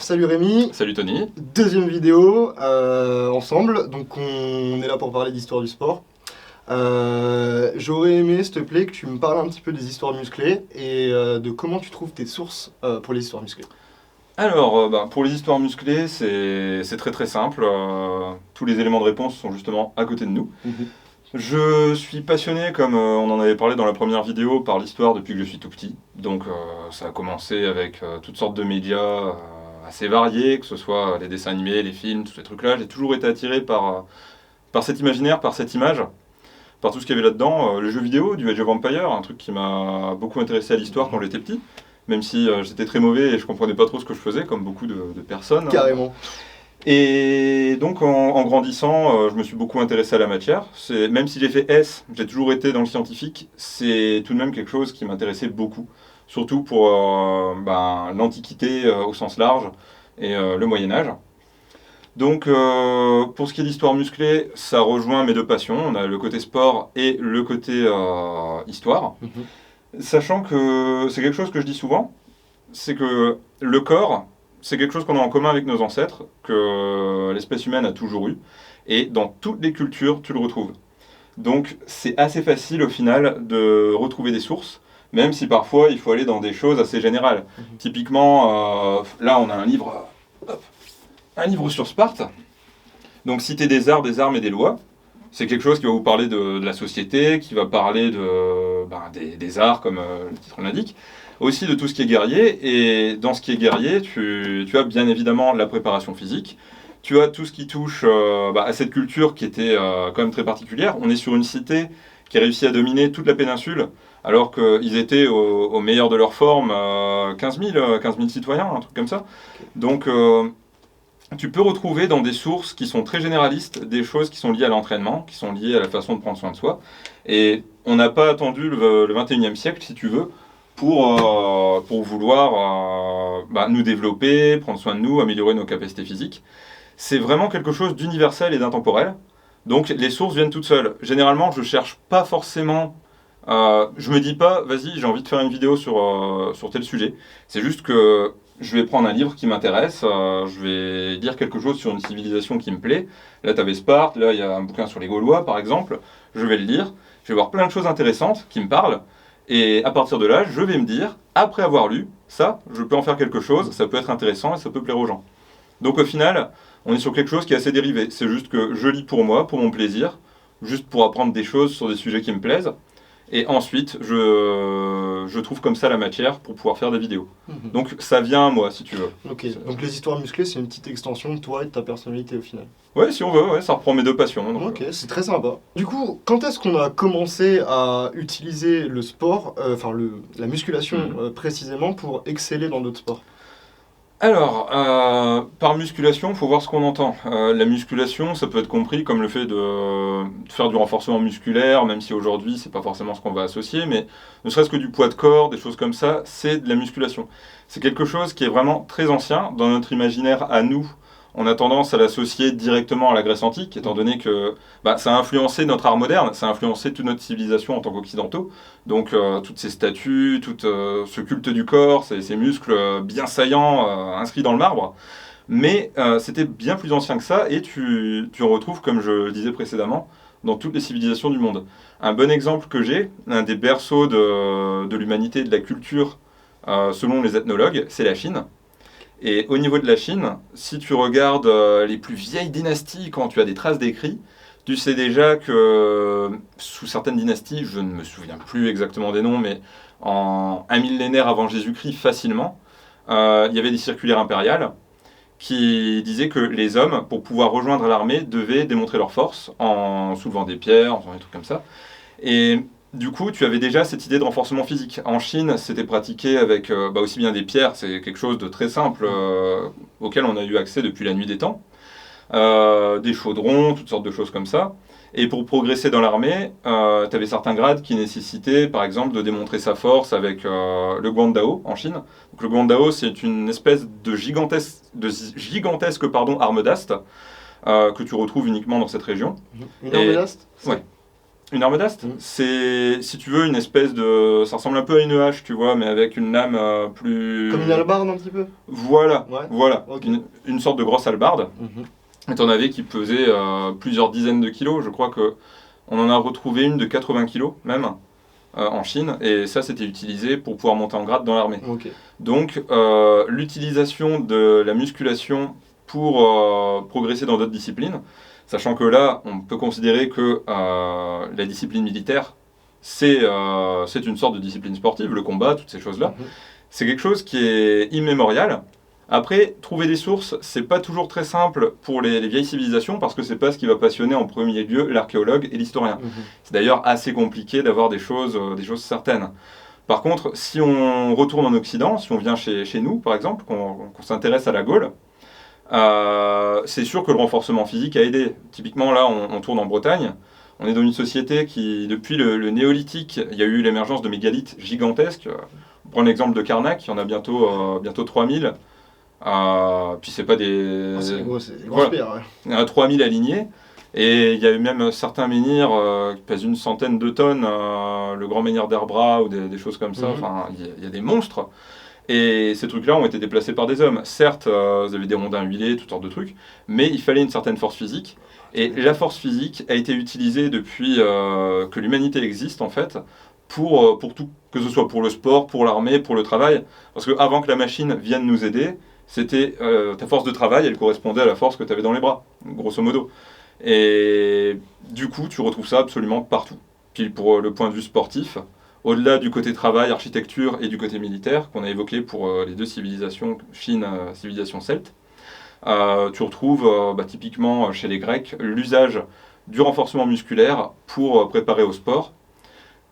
Salut Rémi, Salut Tony. deuxième vidéo ensemble, donc on est là pour parler d'histoire du sport. J'aurais aimé, s'il te plaît, que tu me parles un petit peu des histoires musclées et de comment tu trouves tes sources pour les histoires musclées. Alors, pour les histoires musclées, c'est très très simple. Tous les éléments de réponse sont justement à côté de nous. Je suis passionné, comme on en avait parlé dans la première vidéo, par l'histoire depuis que je suis tout petit. Donc ça a commencé avec toutes sortes de médias assez variés, que ce soit les dessins animés, les films, tous ces trucs-là. J'ai toujours été attiré par cet imaginaire, par cette image, par tout ce qu'il y avait là-dedans. Les jeux vidéo, du Age of Empires, un truc qui m'a beaucoup intéressé à l'histoire quand j'étais petit. Même si j'étais très mauvais et je comprenais pas trop ce que je faisais, comme beaucoup de personnes. Carrément. Et donc en grandissant, je me suis beaucoup intéressé à la matière. Même si j'ai fait S, j'ai toujours été dans le scientifique, c'est tout de même quelque chose qui m'intéressait beaucoup. Surtout pour l'Antiquité au sens large et le Moyen-Âge. Donc pour ce qui est d'histoire musclée, ça rejoint mes deux passions. On a le côté sport et le côté histoire. Sachant que c'est quelque chose que je dis souvent, c'est que le corps, c'est quelque chose qu'on a en commun avec nos ancêtres, que l'espèce humaine a toujours eu, et dans toutes les cultures, tu le retrouves. Donc c'est assez facile au final de retrouver des sources, même si parfois il faut aller dans des choses assez générales. Typiquement, là on a un livre sur Sparte, donc citer des arts, des armes et des lois. C'est quelque chose qui va vous parler de la société, qui va parler des arts, comme le titre l'indique, aussi de tout ce qui est guerrier. Et dans ce qui est guerrier, tu as bien évidemment la préparation physique, tu as tout ce qui touche à cette culture qui était quand même très particulière. On est sur une cité qui a réussi à dominer toute la péninsule, alors qu'ils étaient au meilleur de leur forme, 15 000 citoyens, un truc comme ça. Donc tu peux retrouver dans des sources qui sont très généralistes des choses qui sont liées à l'entraînement, qui sont liées à la façon de prendre soin de soi. Et on n'a pas attendu le 21e siècle, si tu veux, pour vouloir nous développer, prendre soin de nous, améliorer nos capacités physiques. C'est vraiment quelque chose d'universel et d'intemporel. Donc les sources viennent toutes seules. Généralement, je ne cherche pas forcément... je me dis pas, vas-y, j'ai envie de faire une vidéo sur tel sujet. C'est juste que je vais prendre un livre qui m'intéresse, je vais lire quelque chose sur une civilisation qui me plaît. Là, tu avais Sparte, là, il y a un bouquin sur les Gaulois, par exemple. Je vais le lire, je vais voir plein de choses intéressantes qui me parlent. Et à partir de là, je vais me dire, après avoir lu, ça, je peux en faire quelque chose, ça peut être intéressant et ça peut plaire aux gens. Donc au final, on est sur quelque chose qui est assez dérivé. C'est juste que je lis pour moi, pour mon plaisir, juste pour apprendre des choses sur des sujets qui me plaisent. Et ensuite, je trouve comme ça la matière pour pouvoir faire des vidéos. Donc ça vient à moi, si tu veux. Ok, donc les histoires musclées, c'est une petite extension de toi et de ta personnalité au final. Ouais, si on veut, ouais, ça reprend mes deux passions. Donc, Ok, c'est très sympa. Du coup, quand est-ce qu'on a commencé à utiliser le sport, la musculation précisément, pour exceller dans d'autres sports? Alors, par musculation, il faut voir ce qu'on entend. La musculation, ça peut être compris comme le fait de faire du renforcement musculaire, même si aujourd'hui, c'est pas forcément ce qu'on va associer, mais ne serait-ce que du poids de corps, des choses comme ça, c'est de la musculation. C'est quelque chose qui est vraiment très ancien. Dans notre imaginaire à nous, on a tendance à l'associer directement à la Grèce antique, étant donné que ça a influencé notre art moderne, ça a influencé toute notre civilisation en tant qu'occidentaux. Donc toutes ces statues, tout ce culte du corps, ces muscles bien saillants inscrits dans le marbre. Mais c'était bien plus ancien que ça, et tu en retrouves, comme je le disais précédemment, dans toutes les civilisations du monde. Un bon exemple que j'ai, un des berceaux de l'humanité, de la culture, selon les ethnologues, c'est la Chine. Et au niveau de la Chine, si tu regardes les plus vieilles dynasties, quand tu as des traces d'écrits, tu sais déjà que sous certaines dynasties, je ne me souviens plus exactement des noms, mais en un millénaire avant Jésus-Christ, facilement, il y avait des circulaires impériales qui disaient que les hommes, pour pouvoir rejoindre l'armée, devaient démontrer leur force en soulevant des pierres, en faisant des trucs comme ça. Et du coup, tu avais déjà cette idée de renforcement physique. En Chine, c'était pratiqué avec aussi bien des pierres, c'est quelque chose de très simple auquel on a eu accès depuis la nuit des temps. Des chaudrons, toutes sortes de choses comme ça. Et pour progresser dans l'armée, tu avais certains grades qui nécessitaient, par exemple, de démontrer sa force avec le Guandao en Chine. Donc, le Guandao, c'est une espèce de gigantesque arme d'ast que tu retrouves uniquement dans cette région. Une arme d'ast? Ouais. Une arme d'ast, c'est, si tu veux, une espèce de... Ça ressemble un peu à une hache, tu vois, mais avec une lame plus... Comme une hallebarde un petit peu. Voilà, Ouais. voilà. Okay. Une sorte de grosse hallebarde. Et t'en avais qui pesait plusieurs dizaines de kilos. Je crois que on en a retrouvé une de 80 kilos, même, en Chine. Et ça, c'était utilisé pour pouvoir monter en grade dans l'armée. Okay. Donc, l'utilisation de la musculation pour progresser dans d'autres disciplines, sachant que là, on peut considérer que la discipline militaire, c'est une sorte de discipline sportive, le combat, toutes ces choses-là. C'est quelque chose qui est immémorial. Après, trouver des sources, c'est pas toujours très simple pour les vieilles civilisations, parce que c'est pas ce qui va passionner en premier lieu l'archéologue et l'historien. C'est d'ailleurs assez compliqué d'avoir des choses certaines. Par contre, si on retourne en Occident, si on vient chez nous, par exemple, qu'on s'intéresse à la Gaule, c'est sûr que le renforcement physique a aidé. Typiquement, là, on tourne en Bretagne. On est dans une société qui, depuis le néolithique, il y a eu l'émergence de mégalithes gigantesques. On prend l'exemple de Karnak, il y en a bientôt 3000. Puis c'est pas des... c'est des grosses voilà. pierres, ouais. Il y en a 3000 alignés. Et il y a eu même certains menhirs qui pèsent une centaine de tonnes, le grand menhir d'Herbra ou des choses comme ça. Enfin, il y a des monstres. Et ces trucs-là ont été déplacés par des hommes. Certes, vous avez des rondins huilés, toutes sortes de trucs, mais il fallait une certaine force physique. Et la force physique a été utilisée depuis que l'humanité existe, en fait, pour tout, que ce soit pour le sport, pour l'armée, pour le travail. Parce qu'avant que la machine vienne nous aider, c'était ta force de travail, elle correspondait à la force que tu avais dans les bras, grosso modo. Et du coup, tu retrouves ça absolument partout. Puis pour le point de vue sportif, au-delà du côté travail, architecture et du côté militaire, qu'on a évoqué pour les deux civilisations, Chine, civilisation celte, tu retrouves typiquement chez les Grecs l'usage du renforcement musculaire pour préparer au sport,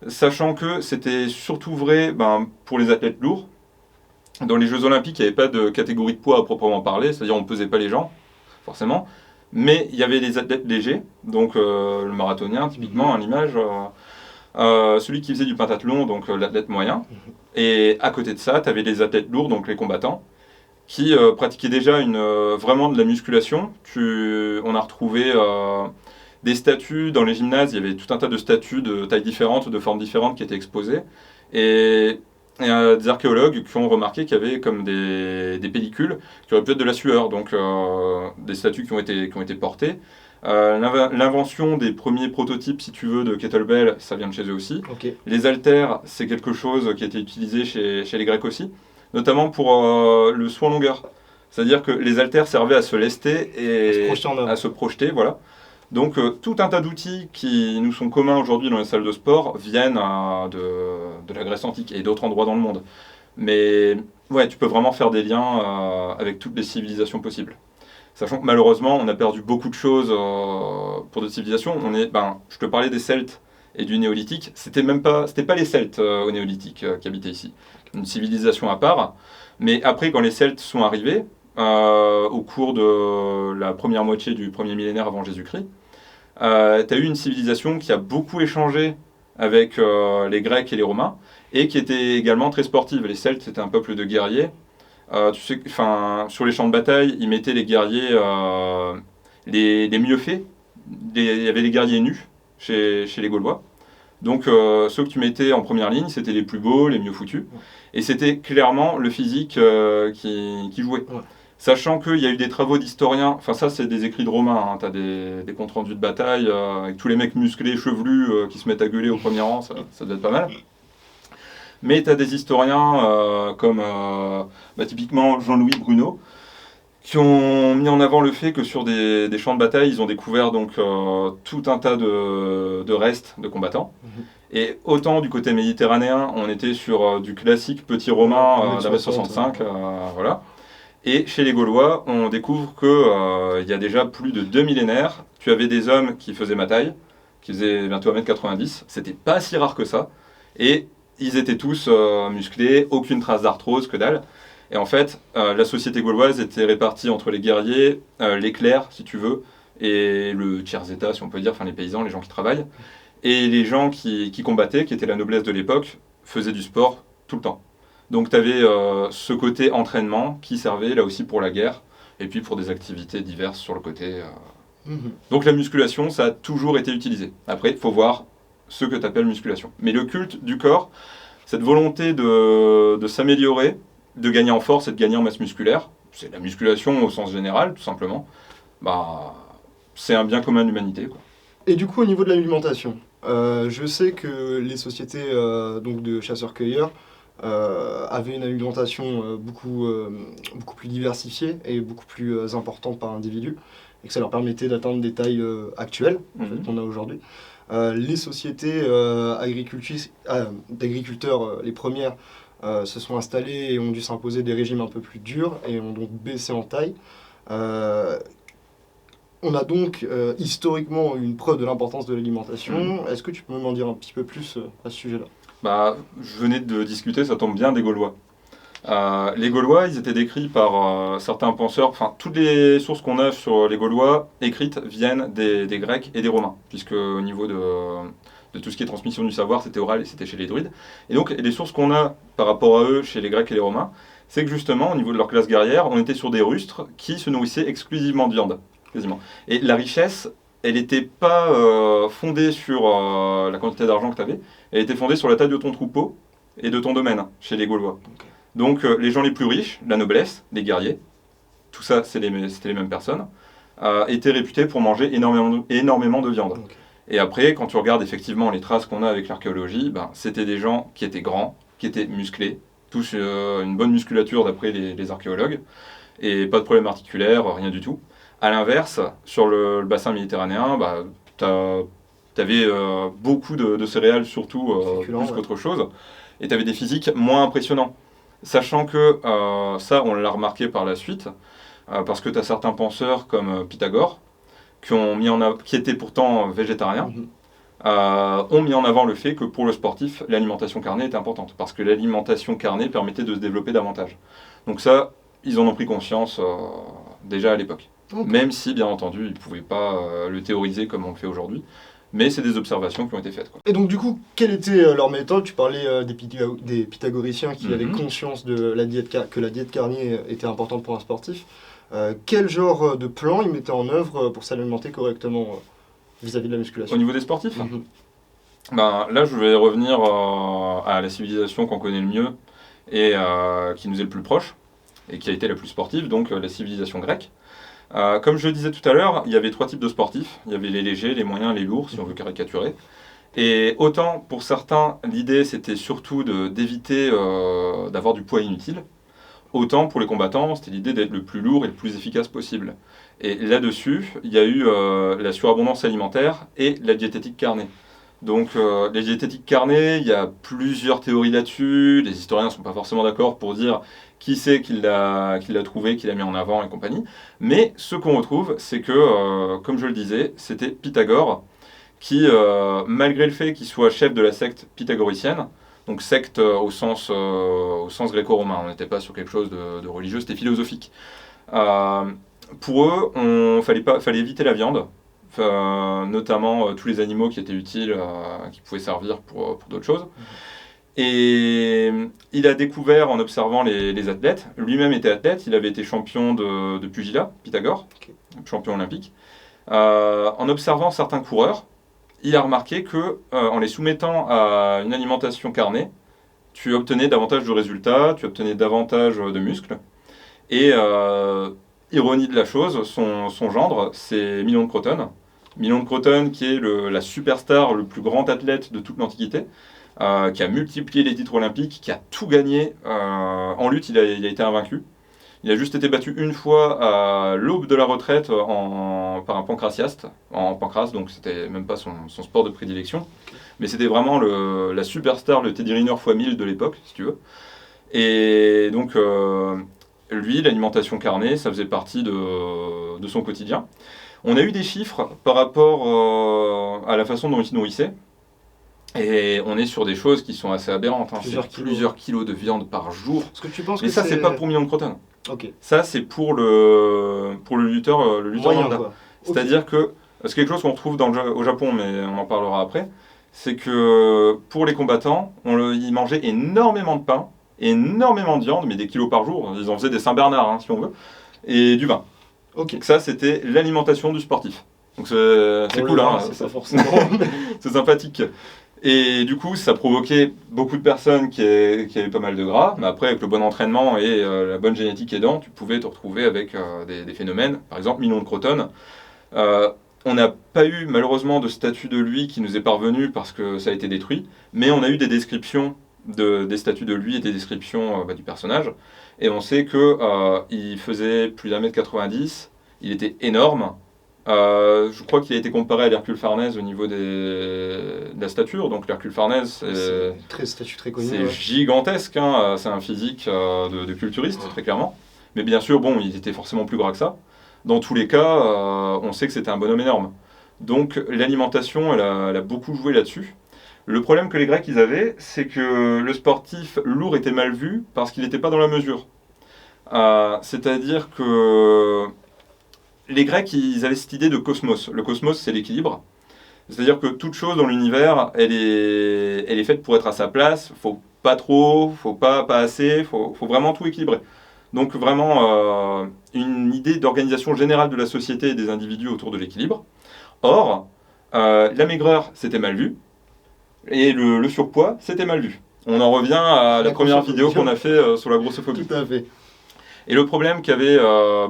sachant que c'était surtout vrai pour les athlètes lourds. Dans les Jeux Olympiques, il n'y avait pas de catégorie de poids à proprement parler, c'est-à-dire on ne pesait pas les gens, forcément, mais il y avait les athlètes légers, donc le marathonien, typiquement, à l'image, celui qui faisait du pentathlon, donc l'athlète moyen, et à côté de ça, tu avais les athlètes lourds, donc les combattants, qui pratiquaient déjà vraiment de la musculation. On a retrouvé des statues dans les gymnases, il y avait tout un tas de statues de tailles différentes, de formes différentes qui étaient exposées, et il y a des archéologues qui ont remarqué qu'il y avait comme des pellicules qui auraient pu être de la sueur, donc des statues qui ont été portées. L'invention des premiers prototypes, si tu veux, de kettlebell, ça vient de chez eux aussi. Okay. Les haltères, c'est quelque chose qui a été utilisé chez les Grecs aussi, notamment pour le saut en longueur. C'est-à-dire que les haltères servaient à se lester et à se projeter, voilà. Donc tout un tas d'outils qui nous sont communs aujourd'hui dans les salles de sport viennent de la Grèce antique et d'autres endroits dans le monde. Mais ouais, tu peux vraiment faire des liens avec toutes les civilisations possibles. Sachant que malheureusement, on a perdu beaucoup de choses pour d'autres civilisations. Je te parlais des Celtes et du néolithique. C'était pas les Celtes au néolithique qui habitaient ici. Une civilisation à part. Mais après, quand les Celtes sont arrivés, au cours de la première moitié du premier millénaire avant Jésus-Christ, tu as eu une civilisation qui a beaucoup échangé avec les Grecs et les Romains, et qui était également très sportive. Les Celtes, c'était un peuple de guerriers. Sur les champs de bataille, ils mettaient les guerriers les mieux faits. Il y avait les guerriers nus chez les Gaulois. Donc ceux que tu mettais en première ligne, c'était les plus beaux, les mieux foutus. Et c'était clairement le physique qui jouait. Ouais. Sachant qu'il y a eu des travaux d'historiens, enfin ça c'est des écrits de Romains, hein, tu as des comptes rendus de bataille avec tous les mecs musclés, chevelus qui se mettent à gueuler au premier rang, ça doit être pas mal. Mais tu as des historiens comme typiquement Jean-Louis Bruno, qui ont mis en avant le fait que sur des champs de bataille, ils ont découvert donc tout un tas de restes de combattants. Et autant du côté méditerranéen, on était sur du classique petit romain d'un mètre 65, voilà. Et chez les Gaulois, on découvre qu'il y a déjà plus de 2 millénaires, tu avais des hommes qui faisaient ma taille, qui faisaient bientôt 1m90, c'était pas si rare que ça, et ils étaient tous musclés, aucune trace d'arthrose, que dalle. Et en fait, la société gauloise était répartie entre les guerriers, les clercs, si tu veux, et le tiers état, si on peut dire, enfin les paysans, les gens qui travaillent. Et les gens qui combattaient, qui étaient la noblesse de l'époque, faisaient du sport tout le temps. Donc tu avais ce côté entraînement qui servait là aussi pour la guerre, et puis pour des activités diverses sur le côté. Donc la musculation, ça a toujours été utilisé. Après, il faut voir ce que tu appelles musculation. Mais le culte du corps, cette volonté de s'améliorer, de gagner en force et de gagner en masse musculaire, c'est la musculation au sens général, tout simplement, bah, c'est un bien commun de l'humanité, quoi. Et du coup, au niveau de l'alimentation, je sais que les sociétés donc de chasseurs-cueilleurs avaient une alimentation beaucoup plus diversifiée et beaucoup plus importante par individu, et que ça leur permettait d'atteindre des tailles actuelles en fait, qu'on a aujourd'hui. Les sociétés d'agriculteurs, les premières, se sont installées et ont dû s'imposer des régimes un peu plus durs et ont donc baissé en taille. On a donc historiquement une preuve de l'importance de l'alimentation. Est-ce que tu peux m'en dire un petit peu plus à ce sujet-là? Bah, je venais de discuter, ça tombe bien, des Gaulois. Les Gaulois, ils étaient décrits par certains penseurs, enfin, toutes les sources qu'on a sur les Gaulois écrites viennent des Grecs et des Romains, puisque au niveau de tout ce qui est transmission du savoir, c'était oral et c'était chez les druides. Et donc, les sources qu'on a par rapport à eux, chez les Grecs et les Romains, c'est que justement, au niveau de leur classe guerrière, on était sur des rustres qui se nourrissaient exclusivement de viande, quasiment. Et la richesse, elle n'était pas fondée sur la quantité d'argent que tu avais, elle était fondée sur la taille de ton troupeau et de ton domaine, chez les Gaulois. Okay. Donc les gens les plus riches, la noblesse, les guerriers, tout ça c'était les mêmes personnes, étaient réputés pour manger énormément de viande. Okay. Et après, quand tu regardes effectivement les traces qu'on a avec l'archéologie, ben, c'était des gens qui étaient grands, qui étaient musclés, tous une bonne musculature d'après les archéologues, et pas de problème articulaire, rien du tout. A l'inverse, sur le bassin méditerranéen, bah, t'avais beaucoup de céréales, surtout plus qu'autre chose, et t'avais des physiques moins impressionnants. Sachant que ça, on l'a remarqué par la suite, parce que tu as certains penseurs comme Pythagore, qui étaient pourtant végétariens, ont mis en avant le fait que pour le sportif, l'alimentation carnée était importante, parce que l'alimentation carnée permettait de se développer davantage. Donc ça, ils en ont pris conscience déjà à l'époque. Okay. Même si, bien entendu, ils ne pouvaient pas le théoriser comme on le fait aujourd'hui. Mais c'est des observations qui ont été faites, quoi. Et donc du coup, quelle était leur méthode? Tu parlais des pythagoriciens qui avaient conscience de que la diète carnée était importante pour un sportif. Quel genre de plan ils mettaient en œuvre pour s'alimenter correctement vis-à-vis de la musculation? Au niveau des sportifs, ben, là je vais revenir à la civilisation qu'on connaît le mieux et qui nous est le plus proche et qui a été la plus sportive, donc la civilisation grecque. Comme je le disais tout à l'heure, il y avait 3 types de sportifs. Il y avait les légers, les moyens, les lourds, si on veut caricaturer. Et autant pour certains, l'idée c'était surtout d'éviter d'avoir du poids inutile, autant pour les combattants, c'était l'idée d'être le plus lourd et le plus efficace possible. Et là-dessus, il y a eu la surabondance alimentaire et la diététique carnée. Donc les diététiques carnées, il y a plusieurs théories là-dessus, les historiens ne sont pas forcément d'accord pour dire qui c'est qui l'a trouvé, qui l'a mis en avant et compagnie. Mais ce qu'on retrouve, c'est que, comme je le disais, c'était Pythagore qui, malgré le fait qu'il soit chef de la secte pythagoricienne, donc secte au sens gréco-romain, on n'était pas sur quelque chose de religieux, c'était philosophique. Pour eux, fallait éviter la viande, notamment tous les animaux qui étaient utiles, qui pouvaient servir pour d'autres choses. Et il a découvert en observant les athlètes, lui-même était athlète, il avait été champion de pugilat, Pythagore, champion olympique. En observant certains coureurs, il a remarqué que en les soumettant à une alimentation carnée, tu obtenais davantage de résultats, tu obtenais davantage de muscles. Et ironie de la chose, son gendre, c'est Milon de Crotone. Milon de Crotone qui est la superstar, le plus grand athlète de toute l'Antiquité, qui a multiplié les titres olympiques, qui a tout gagné. En lutte, il a été invaincu. Il a juste été battu une fois à l'aube de la retraite par un pancratiaste, en pancrace, donc c'était même pas son sport de prédilection. Mais c'était vraiment la superstar, le Teddy Riner x1000 de l'époque, si tu veux. Et donc, lui, l'alimentation carnée, ça faisait partie de son quotidien. On a eu des chiffres par rapport à la façon dont il se nourrissait. Et on est sur des choses qui sont assez aberrantes. Hein. Plusieurs kilos de viande par jour. Est-ce que tu penses mais que ça, c'est pas pour Milon de Crotone. Okay. Ça, c'est pour le lutteur lambda. C'est-à-dire que c'est quelque chose qu'on retrouve au Japon, mais on en parlera après. C'est que pour les combattants, ils mangeaient énormément de pain, énormément de viande, mais des kilos par jour. Ils en faisaient des Saint-Bernard, hein, si on veut, et du vin. Okay. Donc ça, c'était l'alimentation du sportif. Donc c'est cool, hein, c'est pas forcément. c'est sympathique. Et du coup, ça provoquait beaucoup de personnes qui avaient pas mal de gras, mais après, avec le bon entraînement et la bonne génétique aidant, tu pouvais te retrouver avec des phénomènes, par exemple Mignon de Crotone. On n'a pas eu malheureusement de statue de lui qui nous est parvenu parce que ça a été détruit, mais on a eu des descriptions des statues de lui et des descriptions du personnage, et on sait que il faisait plus d'1,90 m, il était énorme. Je crois qu'il a été comparé à l'Hercule Farnèse au niveau de la stature. Donc l'Hercule Farnèse, C'est une statue très connue. c'est Ouais. gigantesque, hein. C'est un physique de culturiste, très clairement. Mais bien sûr, bon, il était forcément plus gras que ça. Dans tous les cas, on sait que c'était un bonhomme énorme. Donc l'alimentation, elle a beaucoup joué là-dessus. Le problème que les Grecs ils avaient, c'est que le sportif lourd était mal vu parce qu'il n'était pas dans la mesure. C'est-à-dire que les Grecs, ils avaient cette idée de cosmos. Le cosmos, c'est l'équilibre. C'est-à-dire que toute chose dans l'univers, elle est faite pour être à sa place. Faut pas trop, faut pas assez, faut vraiment tout équilibrer. Donc vraiment une idée d'organisation générale de la société et des individus autour de l'équilibre. Or, la maigreur, c'était mal vu, et le surpoids, c'était mal vu. On en revient à la première vidéo qu'on a fait sur la grossophobie. Tout à fait. Et le problème qu'avaient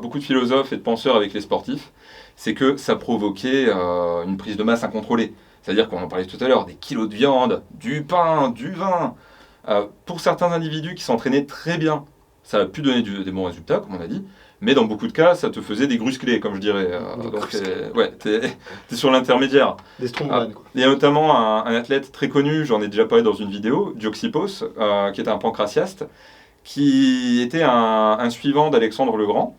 beaucoup de philosophes et de penseurs avec les sportifs, c'est que ça provoquait une prise de masse incontrôlée. C'est-à-dire qu'on en parlait tout à l'heure, des kilos de viande, du pain, du vin. Pour certains individus qui s'entraînaient très bien, ça a pu donner des bons résultats, comme on a dit, mais dans beaucoup de cas, ça te faisait des grusclés, comme je dirais. Donc, ouais, t'es sur l'intermédiaire. Des strongman, quoi. Il y a notamment un athlète très connu, j'en ai déjà parlé dans une vidéo, Dioxypos, qui était un pancratiaste, qui était un suivant d'Alexandre le Grand,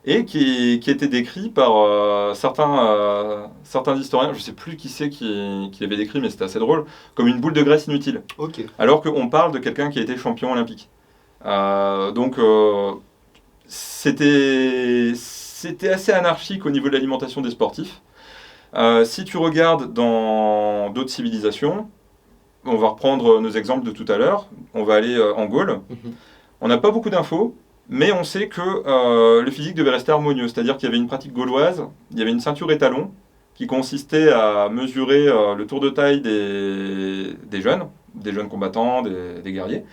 et qui était décrit par certains historiens, je ne sais plus qui c'est qui l'avait décrit, mais c'était assez drôle, comme une boule de graisse inutile. Ok. Alors qu'on parle de quelqu'un qui a été champion olympique. Donc c'était assez anarchique au niveau de l'alimentation des sportifs. Si tu regardes dans d'autres civilisations, on va reprendre nos exemples de tout à l'heure, on va aller en Gaule. On n'a pas beaucoup d'infos, mais on sait que le physique devait rester harmonieux, c'est-à-dire qu'il y avait une pratique gauloise, il y avait une ceinture étalon qui consistait à mesurer le tour de taille des jeunes combattants, des guerriers.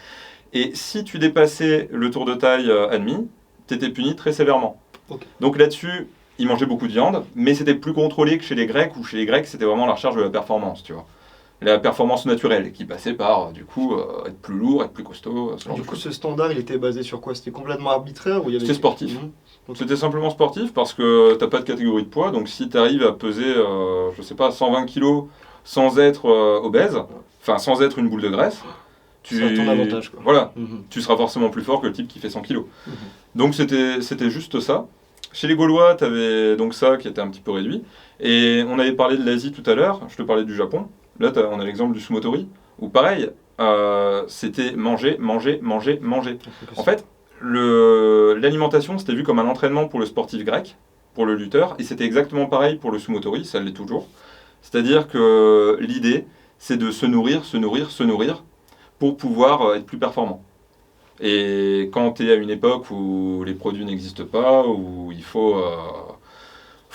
Et si tu dépassais le tour de taille admis, tu étais puni très sévèrement. Okay. Donc là-dessus, ils mangeaient beaucoup de viande, mais c'était plus contrôlé que chez les Grecs, où chez les Grecs, c'était vraiment la recherche de la performance, tu vois. La performance naturelle, qui passait par, du coup, être plus lourd, être plus costaud. Du coup, ce standard, il était basé sur quoi? C'était complètement arbitraire ou il y avait... C'était sportif. C'était simplement sportif, parce que t'as pas de catégorie de poids, donc si tu arrives à peser, je sais pas, 120 kg sans être obèse, enfin sans être une boule de graisse, c'est à ton avantage, quoi. Voilà, tu seras forcément plus fort que le type qui fait 100 kg. Donc c'était juste ça. Chez les Gaulois, tu avais donc ça qui était un petit peu réduit. Et on avait parlé de l'Asie tout à l'heure, je te parlais du Japon. Là, on a l'exemple du sumotori, où pareil, c'était manger, manger, manger, manger. En fait, l'alimentation, c'était vu comme un entraînement pour le sportif grec, pour le lutteur, et c'était exactement pareil pour le sumotori, ça l'est toujours. C'est-à-dire que l'idée, c'est de se nourrir, se nourrir, se nourrir, pour pouvoir être plus performant. Et quand tu es à une époque où les produits n'existent pas, où il faut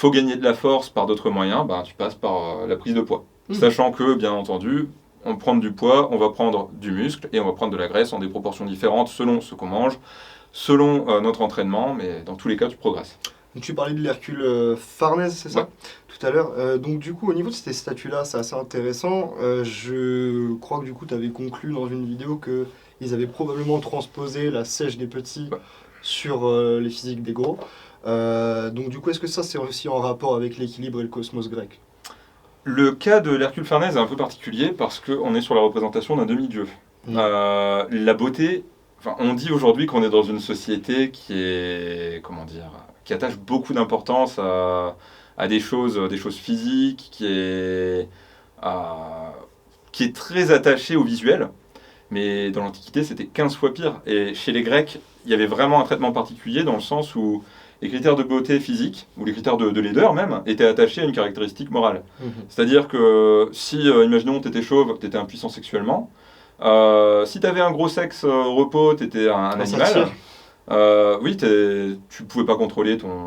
gagner de la force par d'autres moyens, ben, tu passes par la prise de poids. Sachant que, bien entendu, on prend du poids, on va prendre du muscle et on va prendre de la graisse en des proportions différentes selon ce qu'on mange, selon notre entraînement, mais dans tous les cas, tu progresses. Donc tu parlais de l'Hercule Farnèse, c'est ça? Ouais. Tout à l'heure. Donc du coup, au niveau de ces statues-là, c'est assez intéressant. Je crois que du coup, tu avais conclu dans une vidéo qu'ils avaient probablement transposé la sèche des petits sur les physiques des gros. Donc du coup, est-ce que ça, c'est aussi en rapport avec l'équilibre et le cosmos grec? Le cas de l'Hercule Farnèse est un peu particulier parce qu'on est sur la représentation d'un demi-dieu. La beauté, on dit aujourd'hui qu'on est dans une société qui est, qui attache beaucoup d'importance à des choses physiques, qui est très attachée au visuel. Mais dans l'Antiquité, c'était 15 fois pire. Et chez les Grecs, il y avait vraiment un traitement particulier dans le sens où les critères de beauté physique, ou les critères de laideur même, étaient attachés à une caractéristique morale. C'est-à-dire que si, imaginons, tu étais chauve, tu étais impuissant sexuellement. Si tu avais un gros sexe au repos, tu étais un animal. Oui, tu pouvais pas contrôler ton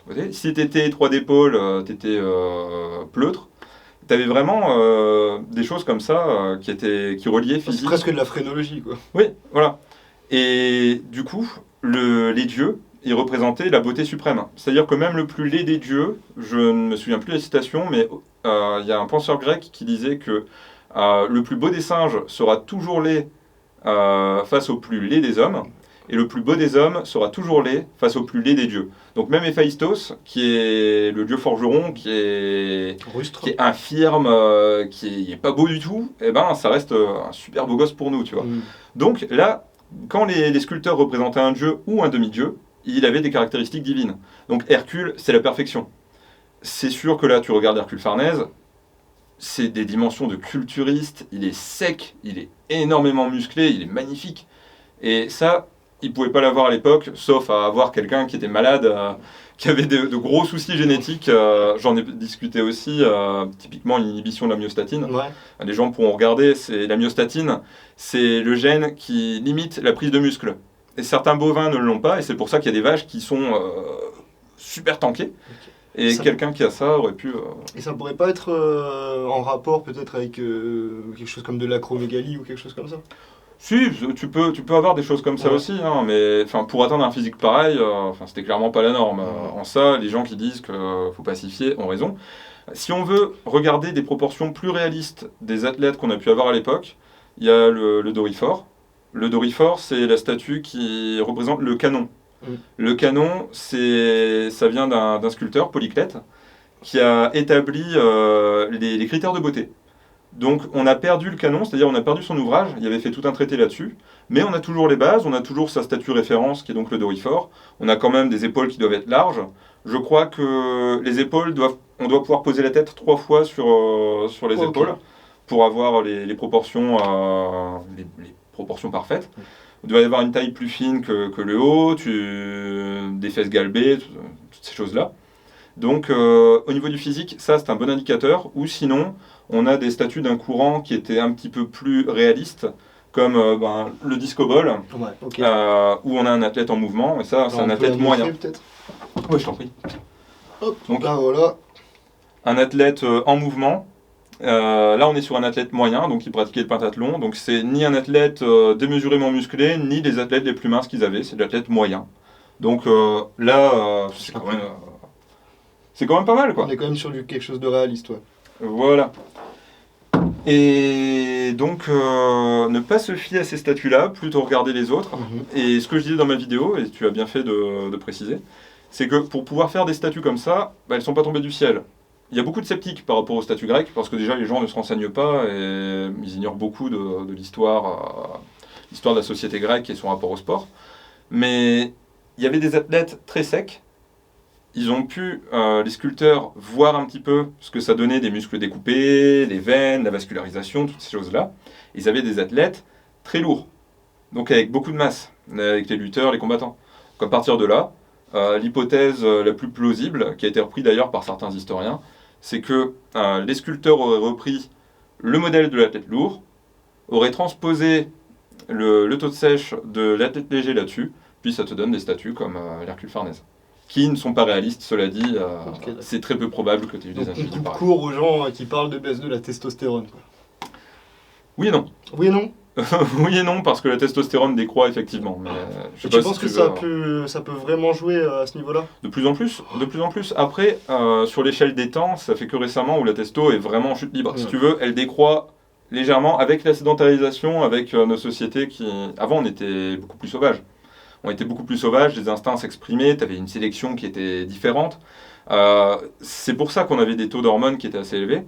côté. Si tu étais étroit d'épaule, tu étais pleutre. tu avais vraiment des choses comme ça qui reliaient C'est physique. presque de la phrénologie, quoi. Oui, voilà. Et du coup, les dieux, ils représentaient la beauté suprême. C'est-à-dire que même le plus laid des dieux, je ne me souviens plus de la citation, mais il y a un penseur grec qui disait que le plus beau des singes sera toujours laid face au plus laid des hommes, et le plus beau des hommes sera toujours laid face au plus laid des dieux. Donc même Héphaïstos, qui est le dieu forgeron, qui est infirme, qui est pas beau du tout, eh ben ça reste un super beau gosse pour nous, tu vois. Donc là, quand les sculpteurs représentaient un dieu ou un demi-dieu, il avait des caractéristiques divines. Donc Hercule, c'est la perfection. C'est sûr que là, tu regardes Hercule Farnèse, c'est des dimensions de culturiste, il est sec, il est énormément musclé, il est magnifique. Et ça, il ne pouvait pas l'avoir à l'époque, sauf à avoir quelqu'un qui était malade, qui avait de gros soucis génétiques. J'en ai discuté aussi, typiquement l'inhibition de la myostatine. Ouais. Les gens pourront regarder, la myostatine, c'est le gène qui limite la prise de muscle. Et certains bovins ne l'ont pas, et c'est pour ça qu'il y a des vaches qui sont super tankées. Et quelqu'un qui a ça aurait pu... Et ça pourrait pas être en rapport peut-être avec quelque chose comme de l'acromégalie ou quelque chose comme ça? Si, tu peux avoir des choses comme ça aussi, hein, mais pour atteindre un physique pareil, c'était clairement pas la norme. En ça, les gens qui disent qu'il faut pacifier ont raison. Si on veut regarder des proportions plus réalistes des athlètes qu'on a pu avoir à l'époque, il y a le Doryphore. Le Doryphore, c'est la statue qui représente le canon. Le canon, ça vient d'un sculpteur, Polyclète, qui a établi les critères de beauté. Donc on a perdu le canon, c'est-à-dire on a perdu son ouvrage, il avait fait tout un traité là-dessus, mais on a toujours les bases, on a toujours sa statue référence qui est donc le Doryphore, on a quand même des épaules qui doivent être larges. Je crois que les épaules, on doit pouvoir poser la tête 3 fois sur les épaules pour avoir les proportions, les proportions parfaites. Il doit y avoir une taille plus fine que le haut, des fesses galbées, toutes ces choses-là. Donc au niveau du physique, ça c'est un bon indicateur, ou sinon on a des statues d'un courant qui étaient un petit peu plus réalistes, comme le disco ball, où on a un athlète en mouvement, et ça c'est un athlète moyen. Oui, je t'en prie. Hop, donc là voilà. Un athlète en mouvement. Là, on est sur un athlète moyen, donc il pratiquait le pentathlon. Donc, c'est ni un athlète démesurément musclé, ni les athlètes les plus minces qu'ils avaient. C'est de l'athlète moyen. Donc là, c'est quand même pas mal, quoi. On est quand même sur quelque chose de réaliste, ouais. Voilà. Et donc, ne pas se fier à ces statues-là, plutôt regarder les autres. Et ce que je disais dans ma vidéo, et tu as bien fait de préciser, c'est que pour pouvoir faire des statues comme ça, elles ne sont pas tombées du ciel. Il y a beaucoup de sceptiques par rapport aux statues grecques, parce que déjà les gens ne se renseignent pas et ils ignorent beaucoup de l'histoire de la société grecque et son rapport au sport. Mais il y avait des athlètes très secs. Ils ont pu, les sculpteurs, voir un petit peu ce que ça donnait, des muscles découpés, les veines, la vascularisation, toutes ces choses-là. Ils avaient des athlètes très lourds, donc avec beaucoup de masse, avec les lutteurs, les combattants. Donc à partir de là, l'hypothèse la plus plausible, qui a été reprise d'ailleurs par certains historiens, c'est que les sculpteurs auraient repris le modèle de l'athlète lourd, auraient transposé le taux de sèche de l'athlète léger là-dessus, puis ça te donne des statues comme l'Hercule Farnèse, qui ne sont pas réalistes, cela dit, c'est très peu probable que tu aies eu des individus pareils. Cours aux gens qui parlent de baisse de la testostérone, quoi. Oui et non. Oui et non. Oui et non, parce que la testostérone décroît effectivement. Mais tu penses que ça peut vraiment jouer à ce niveau-là? De plus en plus. Après, sur l'échelle des temps, ça fait que récemment où la testo est vraiment en chute libre. Si tu veux, elle décroît légèrement avec la sédentarisation, avec nos sociétés qui... Avant, on était beaucoup plus sauvages. Les instincts s'exprimaient, tu avais une sélection qui était différente. C'est pour ça qu'on avait des taux d'hormones qui étaient assez élevés.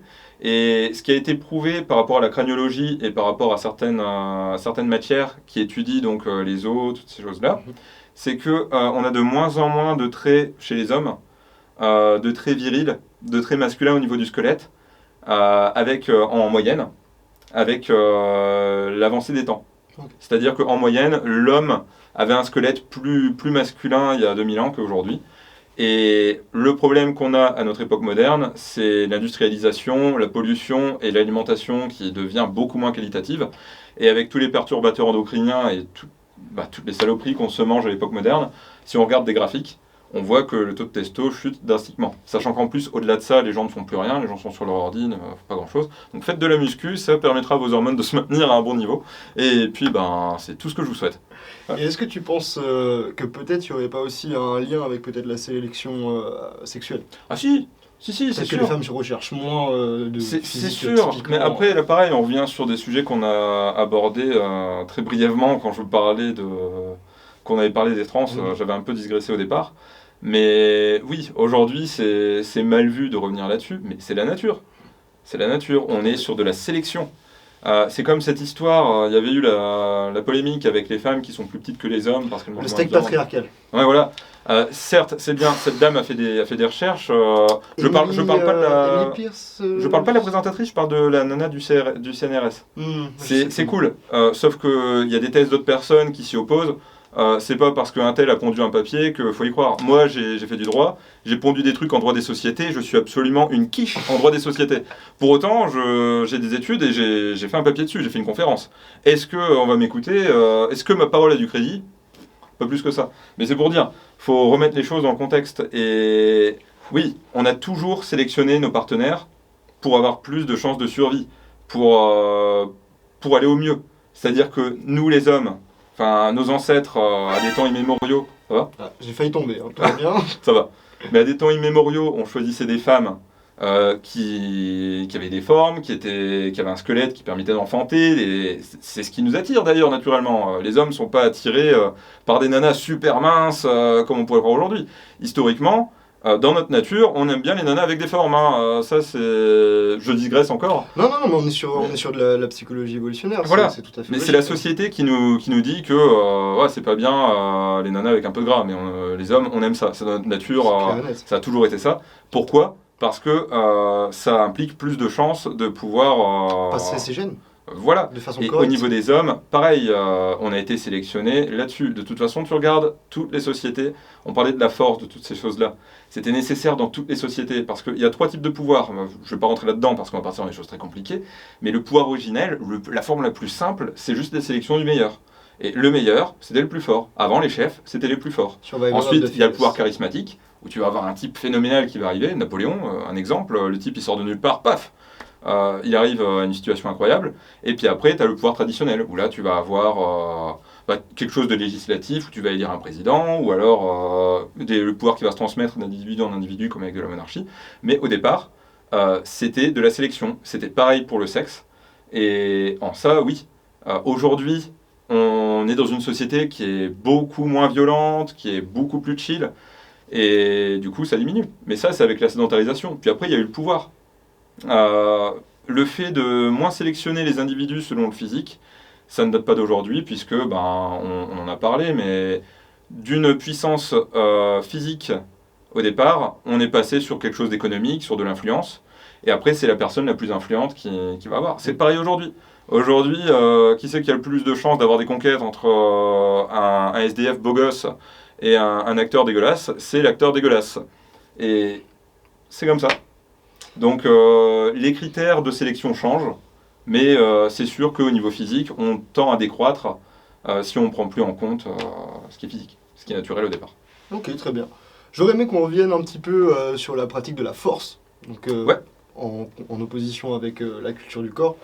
Et ce qui a été prouvé par rapport à la craniologie et par rapport à certaines matières qui étudient donc les os, toutes ces choses-là, c'est qu'on a de moins en moins de traits chez les hommes, de traits virils, de traits masculins au niveau du squelette, en moyenne, avec l'avancée des temps. C'est-à-dire qu'en moyenne, l'homme avait un squelette plus masculin il y a 2000 ans qu'aujourd'hui. Et le problème qu'on a à notre époque moderne, c'est l'industrialisation, la pollution et l'alimentation qui devient beaucoup moins qualitative. Et avec tous les perturbateurs endocriniens et toutes les saloperies qu'on se mange à l'époque moderne, si on regarde des graphiques, on voit que le taux de testo chute drastiquement. Sachant qu'en plus, au-delà de ça, les gens ne font plus rien, les gens sont sur leur ordi, ne font pas grand-chose. Donc faites de la muscu, ça permettra à vos hormones de se maintenir à un bon niveau. Et puis, c'est tout ce que je vous souhaite. Et est-ce que tu penses que peut-être il n'y aurait pas aussi un lien avec peut-être la sélection sexuelle? Ah si, c'est Peut-être que sûr. les femmes se recherchent moins de C'est physique sûr, typiquement. mais après, là, pareil, on revient sur des sujets qu'on a abordés très brièvement quand je vous parlais qu'on avait parlé des trans, j'avais un peu digressé au départ. Mais oui, aujourd'hui, c'est mal vu de revenir là-dessus, mais c'est la nature. C'est la nature, on est sur de la sélection. C'est comme cette histoire, il y avait eu la polémique avec les femmes qui sont plus petites que les hommes parce qu'elles mangent Le moins steak de viande. patriarcal. Ouais, voilà. Certes, c'est bien, cette dame a fait des recherches. Je parle pas de la... Emily Pierce, Je parle pas de la présentatrice, je parle de la nana du CNRS. C'est cool, sauf qu'il y a des thèses d'autres personnes qui s'y opposent. C'est pas parce qu'un tel a pondu un papier qu'il faut y croire. Moi, j'ai fait du droit, j'ai pondu des trucs en droit des sociétés, je suis absolument une quiche en droit des sociétés. Pour autant, j'ai des études et j'ai fait un papier dessus, j'ai fait une conférence. Est-ce qu'on va m'écouter? Est-ce que ma parole a du crédit? Pas plus que ça. Mais c'est pour dire, faut remettre les choses dans le contexte. Et oui, on a toujours sélectionné nos partenaires pour avoir plus de chances de survie, pour aller au mieux. C'est-à-dire que nous, les hommes, enfin nos ancêtres à des temps immémoriaux, ça va? J'ai failli tomber, tout va bien. Ça va. Mais à des temps immémoriaux, on choisissait des femmes qui avaient des formes, qui avaient un squelette qui permettait d'enfanter. C'est ce qui nous attire d'ailleurs naturellement. Les hommes ne sont pas attirés par des nanas super minces comme on pourrait le croire aujourd'hui. Historiquement, dans notre nature, on aime bien les nanas avec des formes. Ça, c'est... Je digresse encore. Non, mais on est sur de la psychologie évolutionnaire. Voilà. C'est tout à fait Mais logique. c'est la société qui nous dit que ouais, c'est pas bien les nanas avec un peu de gras. Mais les hommes, on aime ça. C'est notre nature. C'est clair et net. Ça a toujours été ça. Pourquoi ? Parce que ça implique plus de chances de pouvoir... Passer ses gènes Voilà. de façon Et correcte. au niveau des hommes, pareil, on a été sélectionné là-dessus. De toute façon, tu regardes toutes les sociétés, on parlait de la force, de toutes ces choses-là. C'était nécessaire dans toutes les sociétés, parce qu'il y a 3 types de pouvoirs. Je ne vais pas rentrer là-dedans, parce qu'on va partir dans des choses très compliquées. Mais le pouvoir originel, la forme la plus simple, c'est juste la sélection du meilleur. Et le meilleur, c'était le plus fort. Avant, les chefs, c'était les plus forts. Survivor Ensuite, of the il y a le fittest. pouvoir charismatique, où tu vas avoir un type phénoménal qui va arriver. Napoléon, un exemple, le type il sort de nulle part, paf, il arrive à une situation incroyable. Et puis après, tu as le pouvoir traditionnel, où là tu vas avoir quelque chose de législatif, où tu vas élire un président, ou alors le pouvoir qui va se transmettre d'individu en individu, comme avec de la monarchie. Mais au départ, c'était de la sélection. C'était pareil pour le sexe. Et en ça, oui. Aujourd'hui, on est dans une société qui est beaucoup moins violente, qui est beaucoup plus chill. Et du coup, ça diminue. Mais ça, c'est avec la sédentarisation. Puis après, il y a eu le pouvoir. Le fait de moins sélectionner les individus selon le physique, ça ne date pas d'aujourd'hui, puisque, on en a parlé, mais d'une puissance physique au départ, on est passé sur quelque chose d'économique, sur de l'influence, et après, c'est la personne la plus influente qui va avoir. C'est pareil aujourd'hui. Aujourd'hui, qui c'est qui a le plus de chances d'avoir des conquêtes entre un SDF beau gosse et un acteur dégueulasse? C'est l'acteur dégueulasse. Et c'est comme ça. Donc les critères de sélection changent, mais c'est sûr qu'au niveau physique, on tend à décroître si on ne prend plus en compte ce qui est physique, ce qui est naturel au départ. Ok, très bien. J'aurais aimé qu'on revienne un petit peu sur la pratique de la force, donc Ouais. en opposition avec la culture du corps,